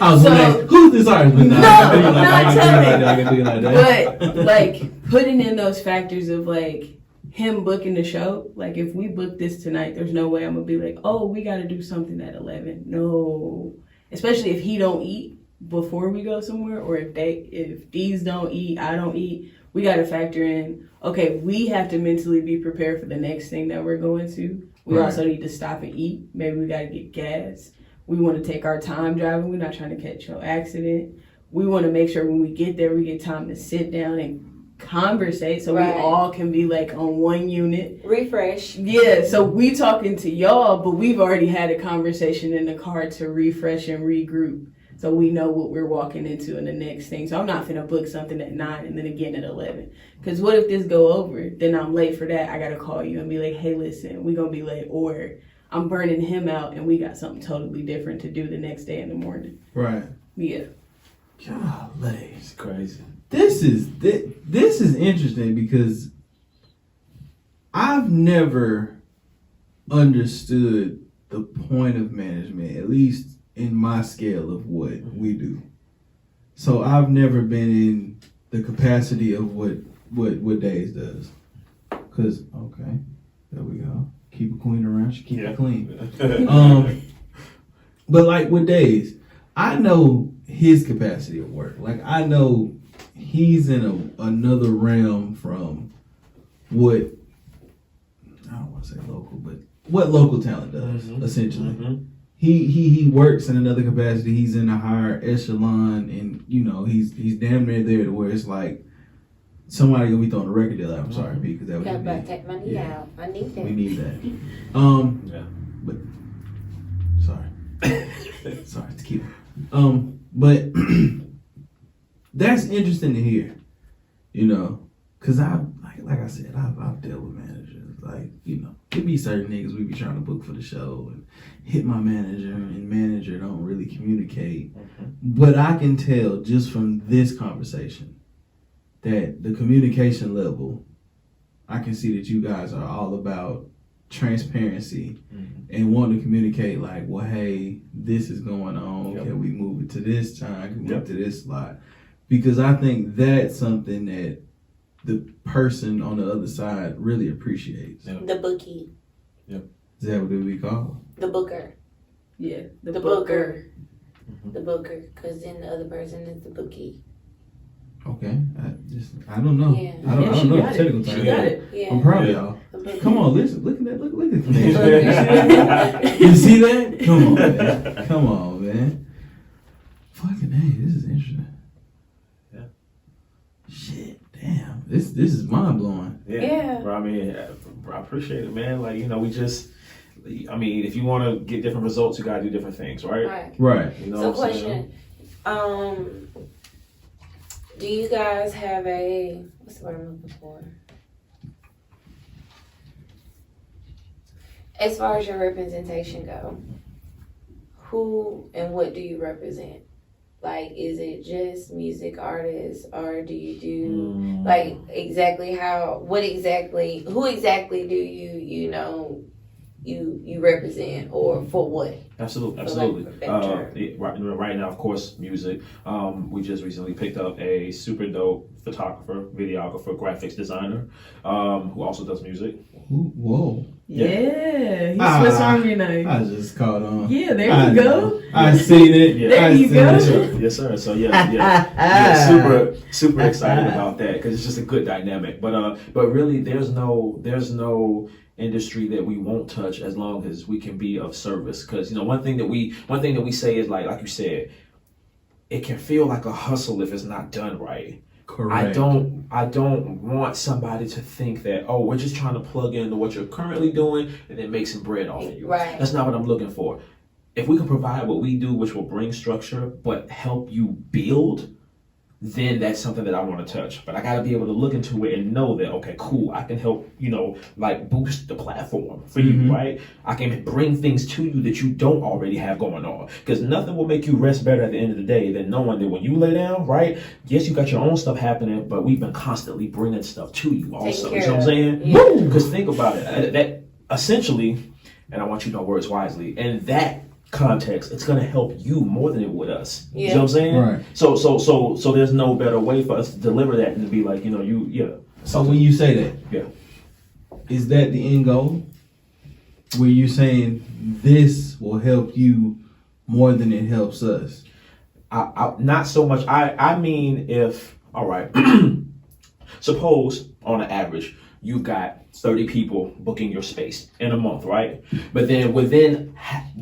I was like, who's this artist? But I can do it like that. But like putting in those factors of like him booking the show, like if we book this tonight, there's no way I'm gonna be like, oh, we gotta do something at 11. No. Especially if he don't eat before we go somewhere, or if these don't eat, I don't eat, we got to factor in, okay, we have to mentally be prepared for the next thing that we're going to. We also need to stop and eat. Maybe we got to get gas. We want to take our time driving. We're not trying to catch no accident. We want to make sure when we get there, we get time to sit down and conversate so we all can be like on one unit. Refresh. Yeah, so we talking to y'all, but we've already had a conversation in the car to refresh and regroup. So we know what we're walking into in the next thing. So I'm not finna book something at 9 and then again at 11. Because what if this go over? Then I'm late for that. I got to call you and be like, hey, listen, we going to be late. Or I'm burning him out and we got something totally different to do the next day in the morning. Right. Yeah. Golly. It's crazy. This is interesting because I've never understood the point of management, at least in my scale of what we do. So I've never been in the capacity of what Days does. Cause okay, there we go. Keep a queen around, she keep it clean. But like with Days, I know his capacity of work. Like I know he's in another realm from what I don't want to say local, but what local talent does essentially. Mm-hmm. He works in another capacity. He's in a higher echelon, and he's damn near there to where it's like somebody gonna be throwing a record deal out. I'm sorry, because that would Gotta take money out. I need that. We need that. But sorry to keep. But that's interesting to hear, because like I said, I've dealt with managers. Like, it be certain niggas we be trying to book for the show and hit my manager, and manager don't really communicate. But I can tell just from this conversation that the communication level, I can see that you guys are all about transparency and wanting to communicate like, well, hey, this is going on. Can we move it to this time? Can we move it to this slot? Because I think that's something that the person on the other side really appreciates. The bookie. Is that what it would be called? The booker. Yeah, the booker. The booker, because then the other person is the bookie. Okay, Just, I don't know. Yeah. I don't she know the got technical it. She term. got it. Yeah. I'm proud of y'all. Mhm. Come on, listen. Look at that. Look at that. You see that? Come on, man. Come on, man. Fucking hey, this is interesting. Yeah. Shit, damn. This is mind blowing. Yeah. Bro, I mean, I appreciate it, man. Like, you know, we just, I mean, if you want to get different results, you gotta do different things, right? Right. Right. You know So, what I'm saying? question. Do you guys have what's the word I'm looking for? As far as your representation go, who and what do you represent? Like, is it just music artists, or do you do like exactly who exactly do you represent, or for what? Absolutely. For lack of a better term. Right now, of course, music. We just recently picked up a super dope photographer, videographer, graphics designer, who also does music. Whoa. Yeah, he's Swiss Army knife. I just caught on. Yeah, there you go. I seen it. Yeah. There I you seen go. it. Yes, sir. So yeah, super excited about that because it's just a good dynamic. But really, there's no industry that we won't touch as long as we can be of service. Because one thing that we say is like you said, it can feel like a hustle if it's not done right. Correct. I don't want somebody to think that, oh, we're just trying to plug into what you're currently doing and then make some bread off of you. Right. That's not what I'm looking for. If we can provide what we do, which will bring structure, but help you build, then that's something that I want to touch. But I got to be able to look into it and know that, okay, cool, I can help, like boost the platform for you, right? I can bring things to you that you don't already have going on. Because nothing will make you rest better at the end of the day than knowing that when you lay down, right? Yes, you got your own stuff happening, but we've been constantly bringing stuff to you also. You know what I'm saying? Yeah. Because think about it. That essentially, and I want you to know words wisely, and that context, it's gonna help you more than it would us. Yeah. You know what I'm saying? Right. So there's no better way for us to deliver that than to be like, So when you say that, Yeah. is that the end goal? Were you saying this will help you more than it helps us? I not so much. I mean, if all right, suppose on an average you've got 30 people booking your space in a month, right? But then within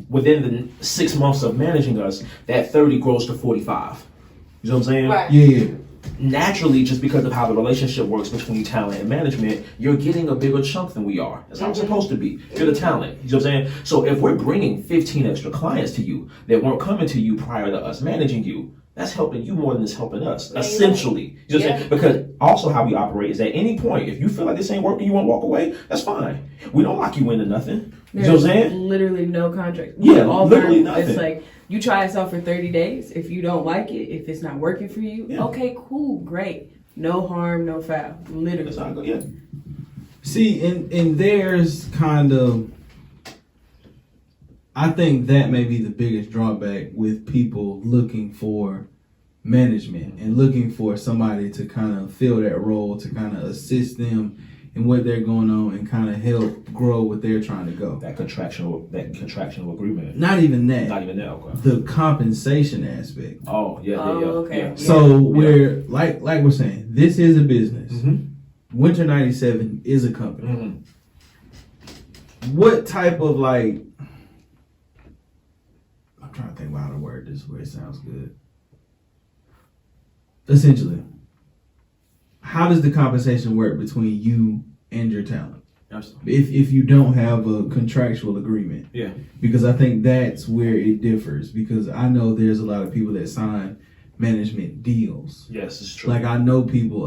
the 6 months of managing us, that 30 grows to 45. You know what I'm saying? Right. Yeah. Naturally, just because of how the relationship works between talent and management, you're getting a bigger chunk than we are. That's how it's supposed to be. You're the talent. You know what I'm saying? So if we're bringing 15 extra clients to you that weren't coming to you prior to us managing you, that's helping you more than it's helping us, essentially. You know what I'm saying? Because also how we operate is at any point, if you feel like this ain't working, you want to walk away, that's fine. We don't lock you into nothing. You know what I'm saying? Literally no contract. Yeah, All literally time, nothing. It's like you try us out for 30 days. If you don't like it, if it's not working for you, okay, cool, great. No harm, no foul. Literally. That's how I go, yeah. See, and there's kind of, I think that may be the biggest drawback with people looking for management and looking for somebody to kind of fill that role, to kind of assist them in what they're going on and kind of help grow what they're trying to go. That contractual agreement. Not even that. Not even that, okay. The compensation aspect. Oh, yeah. Okay. Yeah. So we're like we're saying, this is a business. Mm-hmm. Winter 97 is a company. Mm-hmm. What type of I'm trying to think about how to word this where it sounds good. Essentially, how does the compensation work between you and your talent? Absolutely. If you don't have a contractual agreement. Yeah. Because I think that's where it differs. Because I know there's a lot of people that sign management deals. Yes, it's true. Like I know people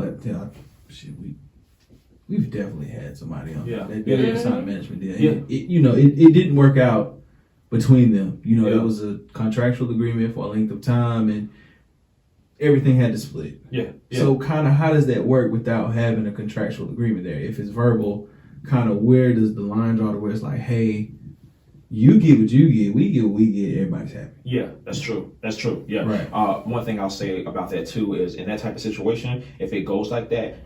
we've definitely had somebody on that didn't sign a management deal. And it didn't work out between them. It was a contractual agreement for a length of time and everything had to split. Yeah. So kind of how does that work without having a contractual agreement there? If it's verbal, kind of where does the line draw to where it's like, hey, you get what you get, we get what we get, everybody's happy. Yeah, that's true. Yeah. Right. One thing I'll say about that too is in that type of situation, if it goes like that,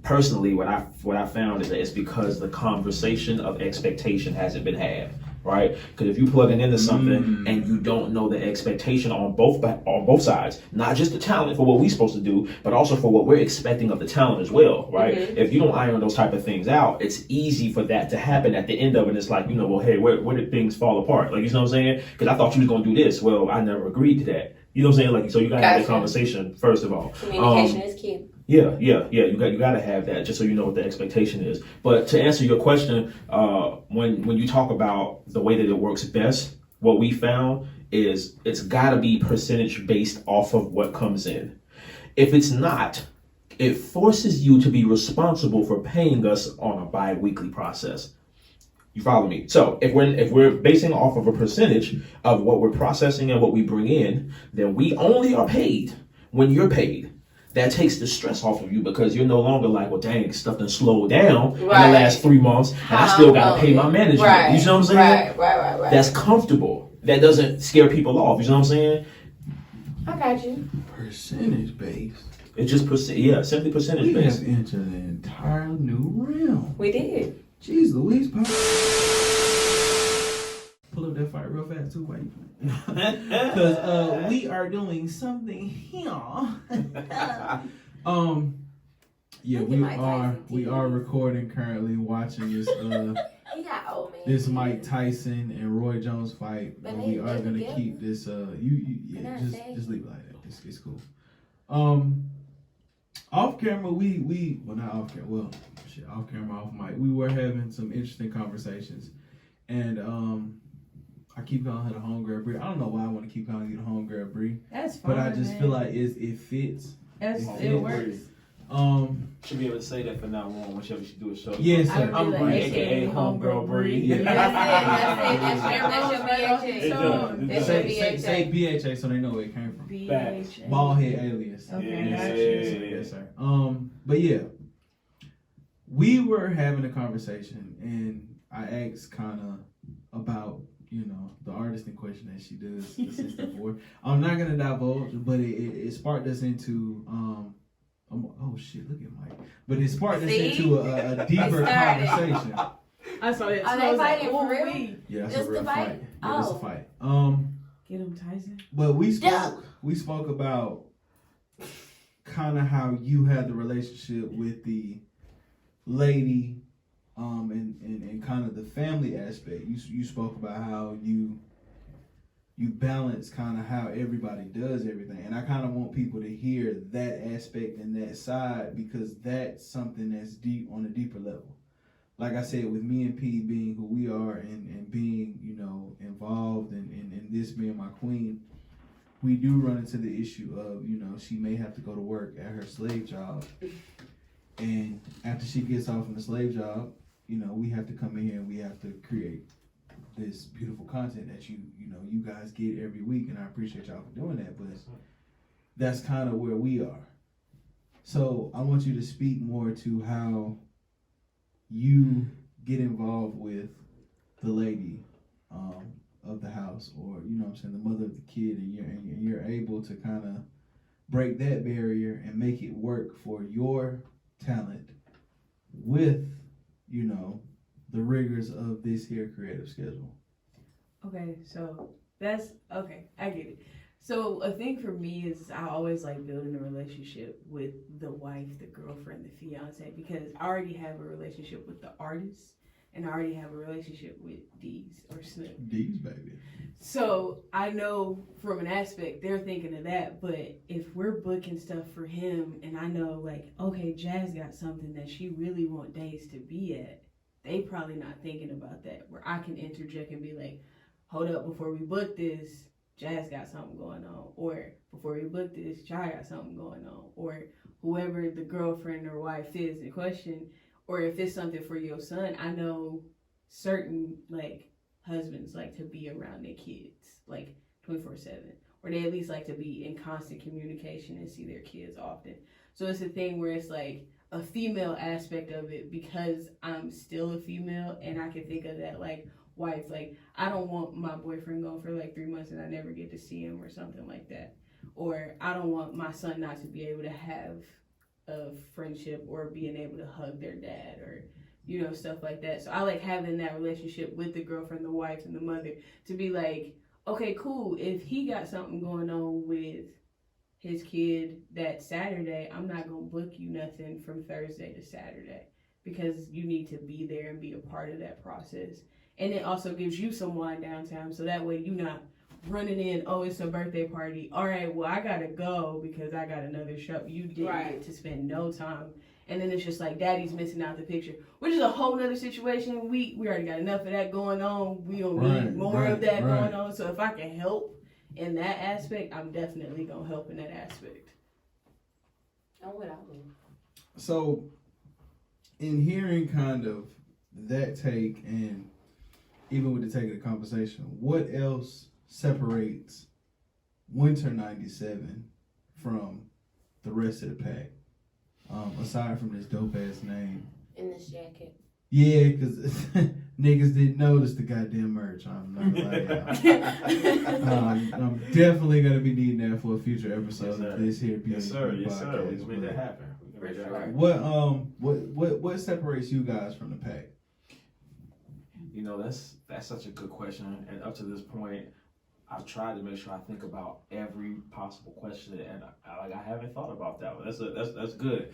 personally, what I found is that it's because the conversation of expectation hasn't been had. right? Because if you plugging into something and you don't know the expectation on both sides, not just the talent for what we're supposed to do, but also for what we're expecting of the talent as well, right? If you don't iron those type of things out, it's easy for that to happen at the end of it. It's like, well, hey, where did things fall apart? Like, you know what I'm saying? Because I thought you was gonna do this. Well, I never agreed to that. You know what I'm saying? Like, so you gotta have that conversation first of all. Communication is key. Yeah. You got to have that just so you know what the expectation is. But to answer your question, when you talk about the way that it works best, what we found is it's got to be percentage based off of what comes in. If it's not, it forces you to be responsible for paying us on a bi-weekly process. You follow me? So if we're basing off of a percentage of what we're processing and what we bring in, then we only are paid when you're paid. That takes the stress off of you because you're no longer like, well, dang, stuff done slowed down in the last 3 months, and I still got to pay my management. Right. You know what I'm saying? Right. That's comfortable. That doesn't scare people off. You know what I'm saying? I got you. Percentage based. It's just simply percentage We based. have entered an entirely new realm. We did. Jeez Louise, pull up that fight real fast too while you playing. Because we are doing something here. Yeah, we are recording currently, watching this He got old man. this Mike Tyson and Roy Jones fight. But We they are gonna together. keep this not just saying. leave it like that. It's cool. Off camera not off camera, off camera, off mic, we were having some interesting conversations. And I keep calling her the homegirl Bree. I don't know why I want to keep calling you the homegirl Bree. That's fine. But I just feel like it fits. it works. Should be able to say that from now on whenever she do a show. Yes, I sir. would be like, aka Homegirl Bree. Yeah. Say BHA so they know where it came from. BHB. Bald head alias. Okay, Yes, gotcha. yes, sir. But yeah, we were having a conversation, and I asked kind of about the artist in question that she does the stuff for. I'm not gonna divulge, but it sparked us into oh shit, look at Mike. But it sparked us into a deeper conversation. I saw it. Are they fighting for real? Yeah, that's Just a real the fight. fight? Yeah, that's a Oh. fight. Get him, Tyson. But we spoke about kind of how you had the relationship with the lady, and kind of the family aspect. You spoke about how you balance kind of how everybody does everything, and I kind of want people to hear that aspect and that side because that's something that's deep on a deeper level. Like I said, with me and P being who we are and being involved in this being my queen, we do run into the issue of she may have to go to work at her slave job, and after she gets off from the slave job, we have to come in here and we have to create this beautiful content that you guys get every week, and I appreciate y'all for doing that, but that's kind of where we are. So I want you to speak more to how you get involved with the lady of the house, or the mother of the kid, and you're able to kind of break that barrier and make it work for your talent with the rigors of this here creative schedule. Okay, so that's okay. I get it. So a thing for me is I always like building a relationship with the wife, the girlfriend, the fiance, because I already have a relationship with the artist, and I already have a relationship with D's or Snook. D's, baby. So I know from an aspect they're thinking of that, but if we're booking stuff for him, and I know like, okay, Jazz got something that she really want Days to be at, they probably not thinking about that. Where I can interject and be like, hold up, before we book this, Jazz got something going on, or before we book this, Jai got something going on, or whoever the girlfriend or wife is in question, or if it's something for your son, I know certain like husbands like to be around their kids like 24/7, or they at least like to be in constant communication and see their kids often. So it's a thing where it's like a female aspect of it because I'm still a female, and I can think of that like wife, like I don't want my boyfriend gone for like 3 months and I never get to see him or something like that, or I don't want my son not to be able to have a friendship or being able to hug their dad or you know, stuff like that. So I like having that relationship with the girlfriend, the wife, and the mother to be like, okay, cool. If he got something going on with his kid that Saturday, I'm not going to book you nothing from Thursday to Saturday because you need to be there and be a part of that process. And it also gives you some wind down time so that way you're not running in, oh, it's a birthday party. All right, well, I got to go because I got another show. You didn't get to spend no time. And then it's just like daddy's missing out the picture, which is a whole nother situation. We already got enough of that going on. We don't need more of that going on. So if I can help in that aspect, I'm definitely going to help in that aspect. I'm without me. So, in hearing kind of that take and even with the take of the conversation, what else separates Winter 97 from the rest of the pack? Aside from this dope ass name. In this jacket. Yeah, because niggas didn't notice the goddamn merch. I'm not gonna lie. I'm definitely gonna be needing that for a future episode of this here BHB Yes, sir. Yes, sir. podcast. Let's make that happen. We can make that happen. What separates you guys from the pack? You know, that's such a good question, and up to this point, I've tried to make sure I think about every possible question, and I haven't thought about that one. That's good.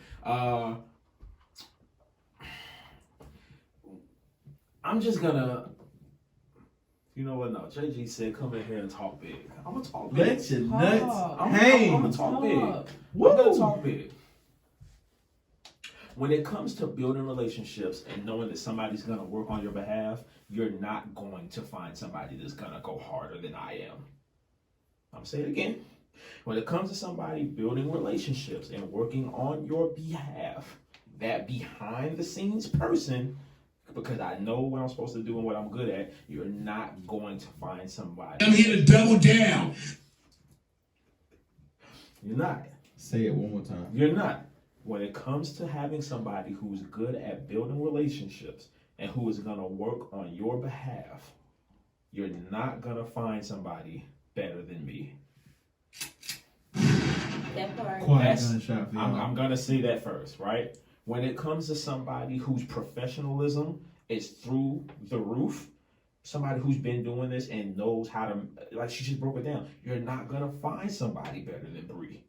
I'm just gonna, you know what? No, JG said, "Come in here and talk big." I'm gonna talk big. Let your nuts I'm hang. gonna talk big. I'm Woo. gonna talk big. When it comes to building relationships and knowing that somebody's gonna work on your behalf, you're not going to find somebody that's gonna go harder than I am. I'm saying it again. When it comes to somebody building relationships and working on your behalf, that behind the scenes person, because I know what I'm supposed to do and what I'm good at, you're not going to find somebody. I'm here to double down. You're not. Say it one more time. You're not. When it comes to having somebody who's good at building relationships and who is going to work on your behalf, you're not going to find somebody better than me. That part. Quiet gunshot for y'all. I'm going to say that first, right? When it comes to somebody whose professionalism is through the roof, somebody who's been doing this and knows how to, like she just broke it down, you're not going to find somebody better than Bree.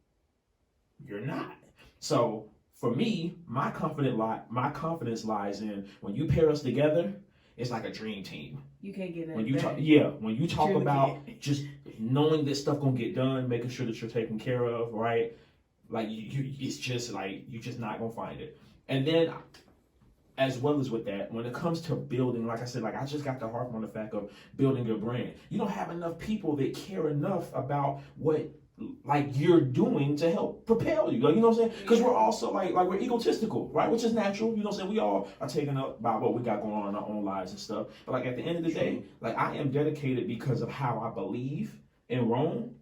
You're not. So for me, my confidence lies in when you pair us together, it's like a dream team. You can't get that When you back. when you talk Truly about can't. just knowing this stuff gonna get done, making sure that you're taken care of, right? Like it's just like you're just not gonna find it. And then, as well as with that, when it comes to building, like I said, like I just got to harp on the fact of building your brand. You don't have enough people that care enough about what like you're doing to help propel you. Like, you know what I'm saying? Because we're also like we're egotistical, right? Which is natural. You know what I'm saying? We all are taken up by what we got going on in our own lives and stuff. But like at the end of the day, like I am dedicated because of how I believe in Rome,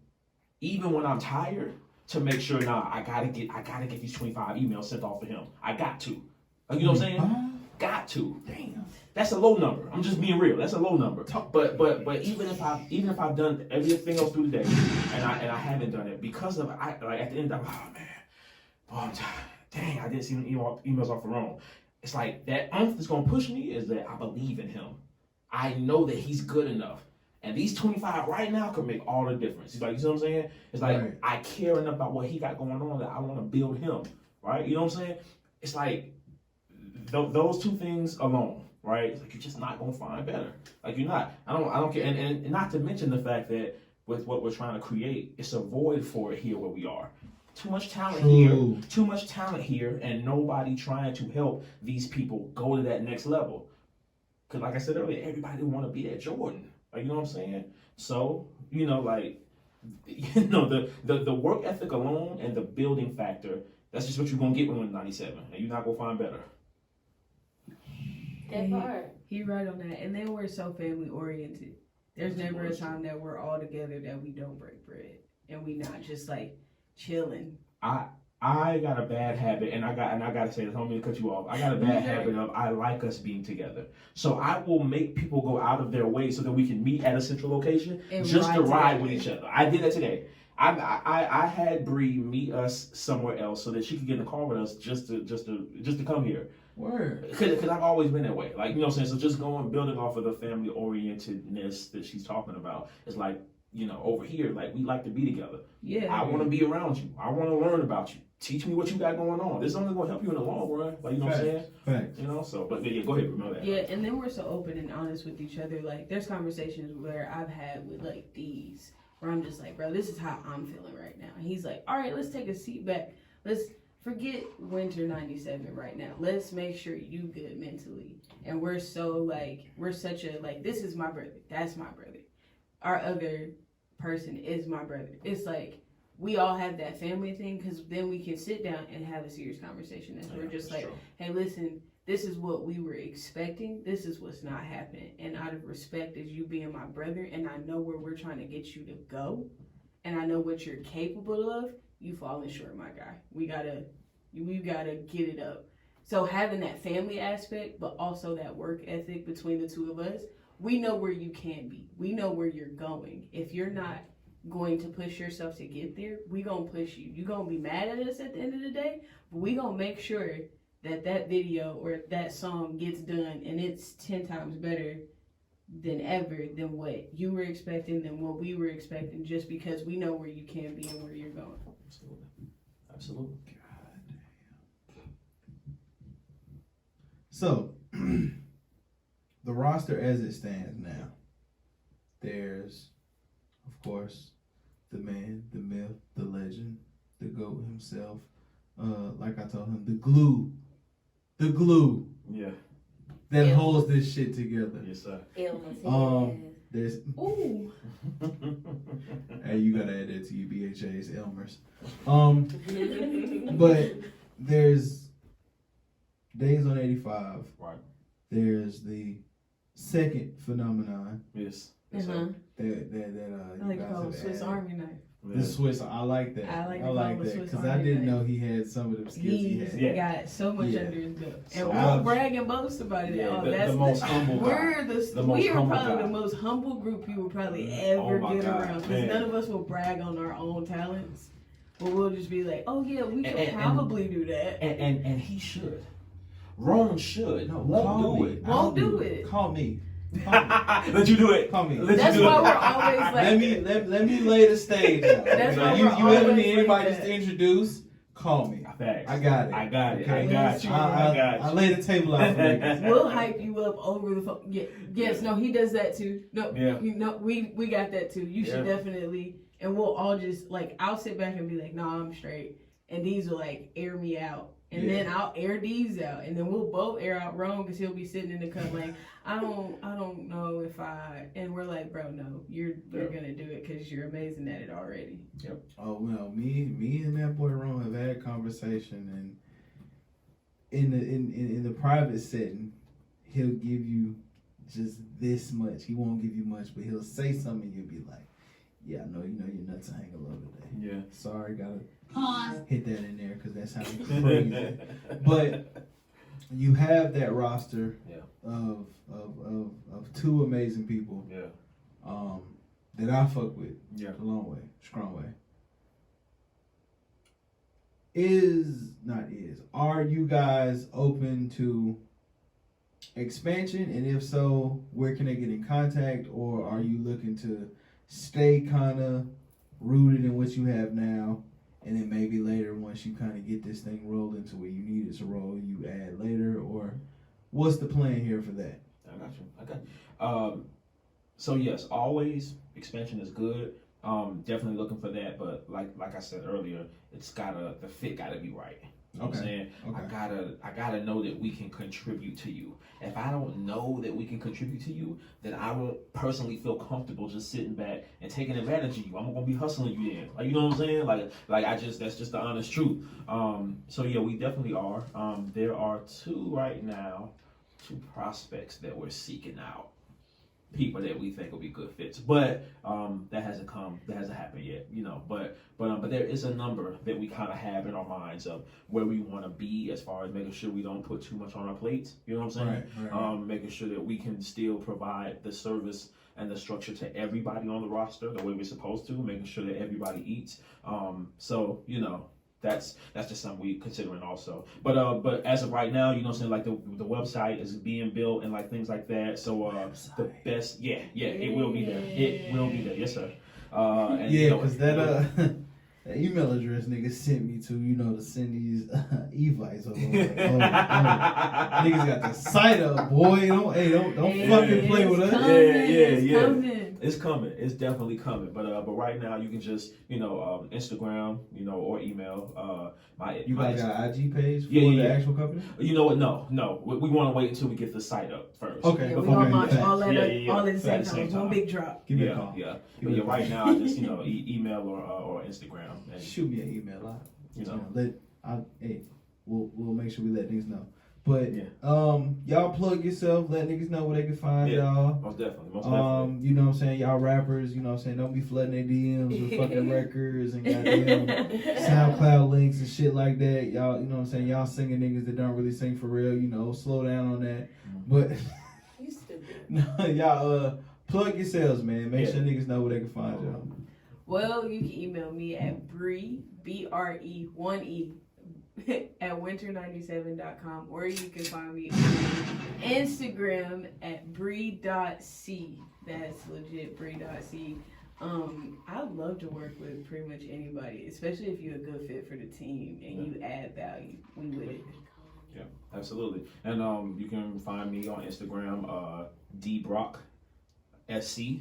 even when I'm tired, to make sure I gotta get these 25 emails sent off for him. I got to. Like, you know what I'm saying? Got to. Damn. That's a low number. I'm just being real. That's a low number. But even if I've done everything else through the day and I haven't done it because of like at the end I'm like, oh man, boy, I'm tired. Dang, I didn't see the emails off the wrong. It's like that that's gonna push me is that I believe in him. I know that he's good enough. And these 25 right now could make all the difference. It's like, you see what I'm saying? It's like Right. I care enough about what he got going on that I want to build him. Right? You know what I'm saying? It's like those two things alone, right? It's like you're just not gonna find better. Like you're not. I don't care. And not to mention the fact that with what we're trying to create, it's a void for it here where we are. Too much talent here, and nobody trying to help these people go to that next level. Because like I said earlier, everybody want to be that Jordan. Like, you know what I'm saying? So, you know, like, you know, the work ethic alone and the building factor, that's just what you're gonna get when you're 97, and you're not gonna find better. That part. He right on that. And then we're so family oriented. There's never a time that we're all together that we don't break bread. And we not just like chilling. I got a bad habit, and I gotta say this, I don't mean to cut you off. I got a bad habit of I like us being together. So I will make people go out of their way so that we can meet at a central location And just to ride together. with each other. I did that today. I had Bree meet us somewhere else so that she could get in the car with us just to come here. Word. Because I've always been that way. Like, you know what I'm saying? So just building off of the family orientedness that she's talking about. It's like, you know, over here, like, we like to be together. Yeah. I want to be around you. I want to learn about you. Teach me what you got going on. This is only going to help you in the long run. Like, you know what I'm saying? Facts. You know, so, but yeah, go ahead, remember that. Yeah, and then we're so open and honest with each other. Like, there's conversations where I've had with, like, these, where I'm just like, bro, this is how I'm feeling right now. And he's like, all right, let's take a seat back. Let's forget winter 97 right now. Let's make sure you good mentally. And we're so, like, we're such a, like, this is my brother. That's my brother. Our other person is my brother. It's like, we all have that family thing, because then we can sit down and have a serious conversation. And we're just like, hey, listen, this is what we were expecting. This is what's not happening. And out of respect as you being my brother, and I know where we're trying to get you to go, and I know what you're capable of, you falling short, my guy. We gotta get it up. So having that family aspect, but also that work ethic between the two of us, we know where you can be. We know where you're going. If you're not going to push yourself to get there, we gonna push you. You gonna be mad at us at the end of the day, but we gonna make sure that video or that song gets done and it's 10 times better than ever than what you were expecting, than what we were expecting, just because we know where you can be and where you're going. Absolutely. God damn. So, the roster as it stands now, there's, of course, the man, the myth, the legend, the GOAT himself. Like I told him, the glue Yeah. that Yeah. holds this shit together. Yes, sir. There's Ooh. hey, you gotta add that to your BHA's Elmer's. But there's Days on 85. Right. There's the second phenomenon Yes. Uh-huh. that I like to call it Swiss Army knife. The Swiss, I like that. I like to I call like it that Swiss because I Army didn't knife. know he had some of them skills he He's had. Yeah. got so much Yeah. under his belt, and So we'll brag and boast about it. Yeah, Oh, the that's most humble guy. We're The most we are humble probably guy. the most humble group you will probably Oh ever my get God, around. Because man. none of us will brag on our own talents, but we'll just be like, oh yeah, we could And- probably do that. And he should. Rome should. No, Won't call do me. it. Won't do it. Call me. Let you do it. Call me. Let That's you do why it. we're always like, Let me lay the stage out. That's why you we're ever always need anybody like just that. to introduce? Call me. Facts. I got it. I got it. Okay. I got you. I got I you. lay the table out for niggas. we'll hype you up over the phone. Yeah, yes, no, he does that too. No, Yeah. we got that too. You should Yeah. definitely, and we'll all just like, I'll sit back and be like, nah, I'm straight, and these will like air me out, and then I'll air these out, and then we'll both air out Rome because he'll be sitting in the cut like, I don't know if I, and we're like, bro, no, you're gonna do it because you're amazing at it already. Oh well, me and that boy Ron have had a conversation, and in the private setting, he'll give you just this much. He won't give you much, but he'll say something, and you'll be like, "Yeah, I know, your nuts hang a little bit." Yeah. Sorry, gotta hit that in there because that sounds crazy. But you have that roster of two amazing people. Yeah. That I fuck with. Yeah. A long way, strong way. Are you guys open to expansion? And if so, where can they get in contact? Or are you looking to stay kind of rooted in what you have now? And then maybe later, once you kind of get this thing rolling to where you need it to roll, you add later? Or what's the plan here for that? I got you. Okay. So yes, always expansion is good. Definitely looking for that, but like I said earlier, the fit gotta be right. You know what I'm saying? Okay. I gotta know that we can contribute to you. If I don't know that we can contribute to you, then I won't personally feel comfortable just sitting back and taking advantage of you. I'm gonna be hustling you in. Like, you know what I'm saying? Like that's just the honest truth. So yeah, we definitely are. There are two prospects that we're seeking out. People that we think will be good fits, but that hasn't happened yet, you know. But there is a number that we kind of have in our minds of where we want to be as far as making sure we don't put too much on our plates. You know what I'm saying? Right. Making sure that we can still provide the service and the structure to everybody on the roster the way we're supposed to, making sure that everybody eats. So you know, that's just something we considering also. But as of right now, you know what I'm saying, like the website is being built and like things like that. So the best, it will be there. It will be there, yes sir. And yeah, you know, because that email address nigga sent me to, you know, to send these evites over. Niggas got the site up, boy. Don't fucking play with us. It's coming. It's definitely coming. But right now you can just, you know, Instagram, you know, or email. You guys got an IG page for the actual company? You know what? No. We want to wait until we get the site up first. Okay. Yeah, we're gonna launch all at the same at the same time. One big drop. Give me a call. Yeah. But right now, I just, you know, email or Instagram. And, shoot me an email out. You know. We'll make sure we let niggas know. But y'all plug yourself, let niggas know where they can find y'all. Most definitely. You know what I'm saying? Y'all rappers, you know what I'm saying? Don't be flooding their DMs with fucking records and goddamn SoundCloud links and shit like that. Y'all, you know what I'm saying? Y'all singing niggas that don't really sing for real, you know, slow down on that. But You stupid. no, y'all plug yourselves, man. Make sure niggas know where they can find y'all. Well, you can email me at Bree, BRE1E, at winter97.com, or you can find me on Instagram at Bree.c. That's legit, Bree.c. I love to work with pretty much anybody, especially if you're a good fit for the team and you add value. We with it. Yeah, absolutely. And you can find me on Instagram, DBrockSC.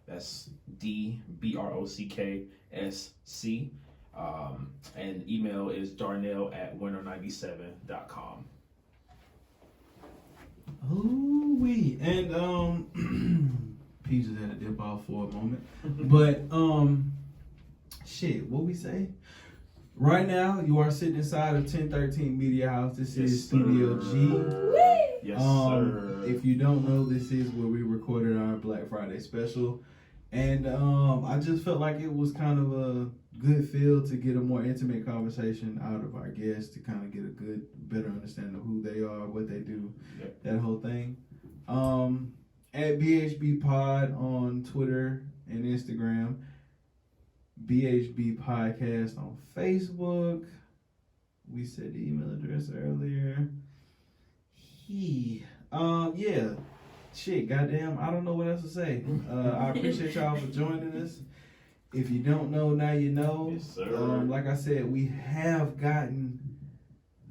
That's DBrockSC. And email is darnell@winter97.com. Ooh-wee. And P just had to dip off for a moment. But shit, what we say? Right now, you are sitting inside of 1013 Media House. This is Studio G. Yes, sir. If you don't know, this is where we recorded our Black Friday special. And I just felt like it was kind of a good feel to get a more intimate conversation out of our guests, to kind of get a better understanding of who they are, what they do, that whole thing. At BHB Pod on Twitter and Instagram, BHB Podcast on Facebook. We said the email address earlier. Shit, goddamn, I don't know what else to say. I appreciate y'all for joining us. If you don't know, now you know. Yes, sir. Like I said, we have gotten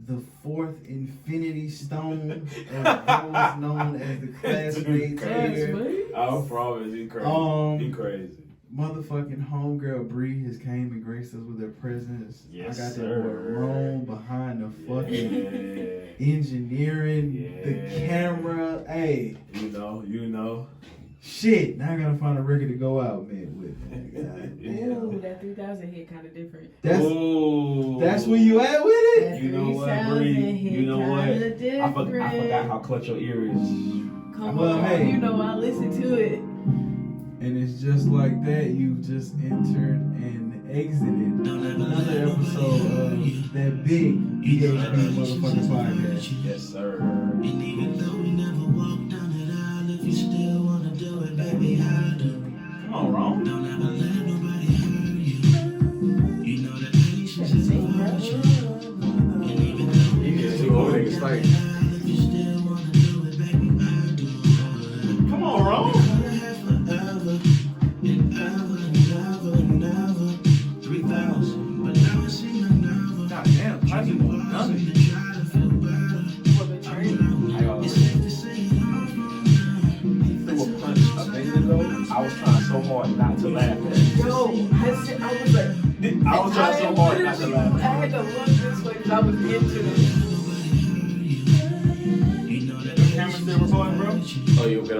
the 4th Infinity Stone of those known as the classmates here. I promise, he crazy. He crazy. Motherfucking homegirl Bree has came and graced us with her presence. Yes, I got sir. that boy Rome behind the fucking engineering, the camera. Hey, you know. Shit, now I gotta find a record to go out, man, with. Ooh, that 3000 hit kind of different. That's where you at with it? That You know what, 3000 Bree? hit You know what? kinda I forgot how clutch your ear is. Come Well, on, hey. you know I listen to it. And it's just like that, you've just entered and exited another episode of that big BHB motherfucking podcast. Yes, sir. And even though we never walked down that aisle, if you still wanna do it, baby, I do. Come on, Ron. Don't ever let nobody hurt you. You know that patience is a virtue. And even though we never walked down that aisle, if you still wanna do it, baby, I do. Come on, Ron. Forever and ever and ever and ever. 3,000, but now it seems like never. Goddamn, how you done it? To try to feel better. It's safe to say it all from Threw a punch a minute ago. I was trying so hard not to laugh at it. Yo, I was like, I was trying so hard not to laugh. I had to look this way because I was into it. You know that The camera still recording, bro? Oh, you okay?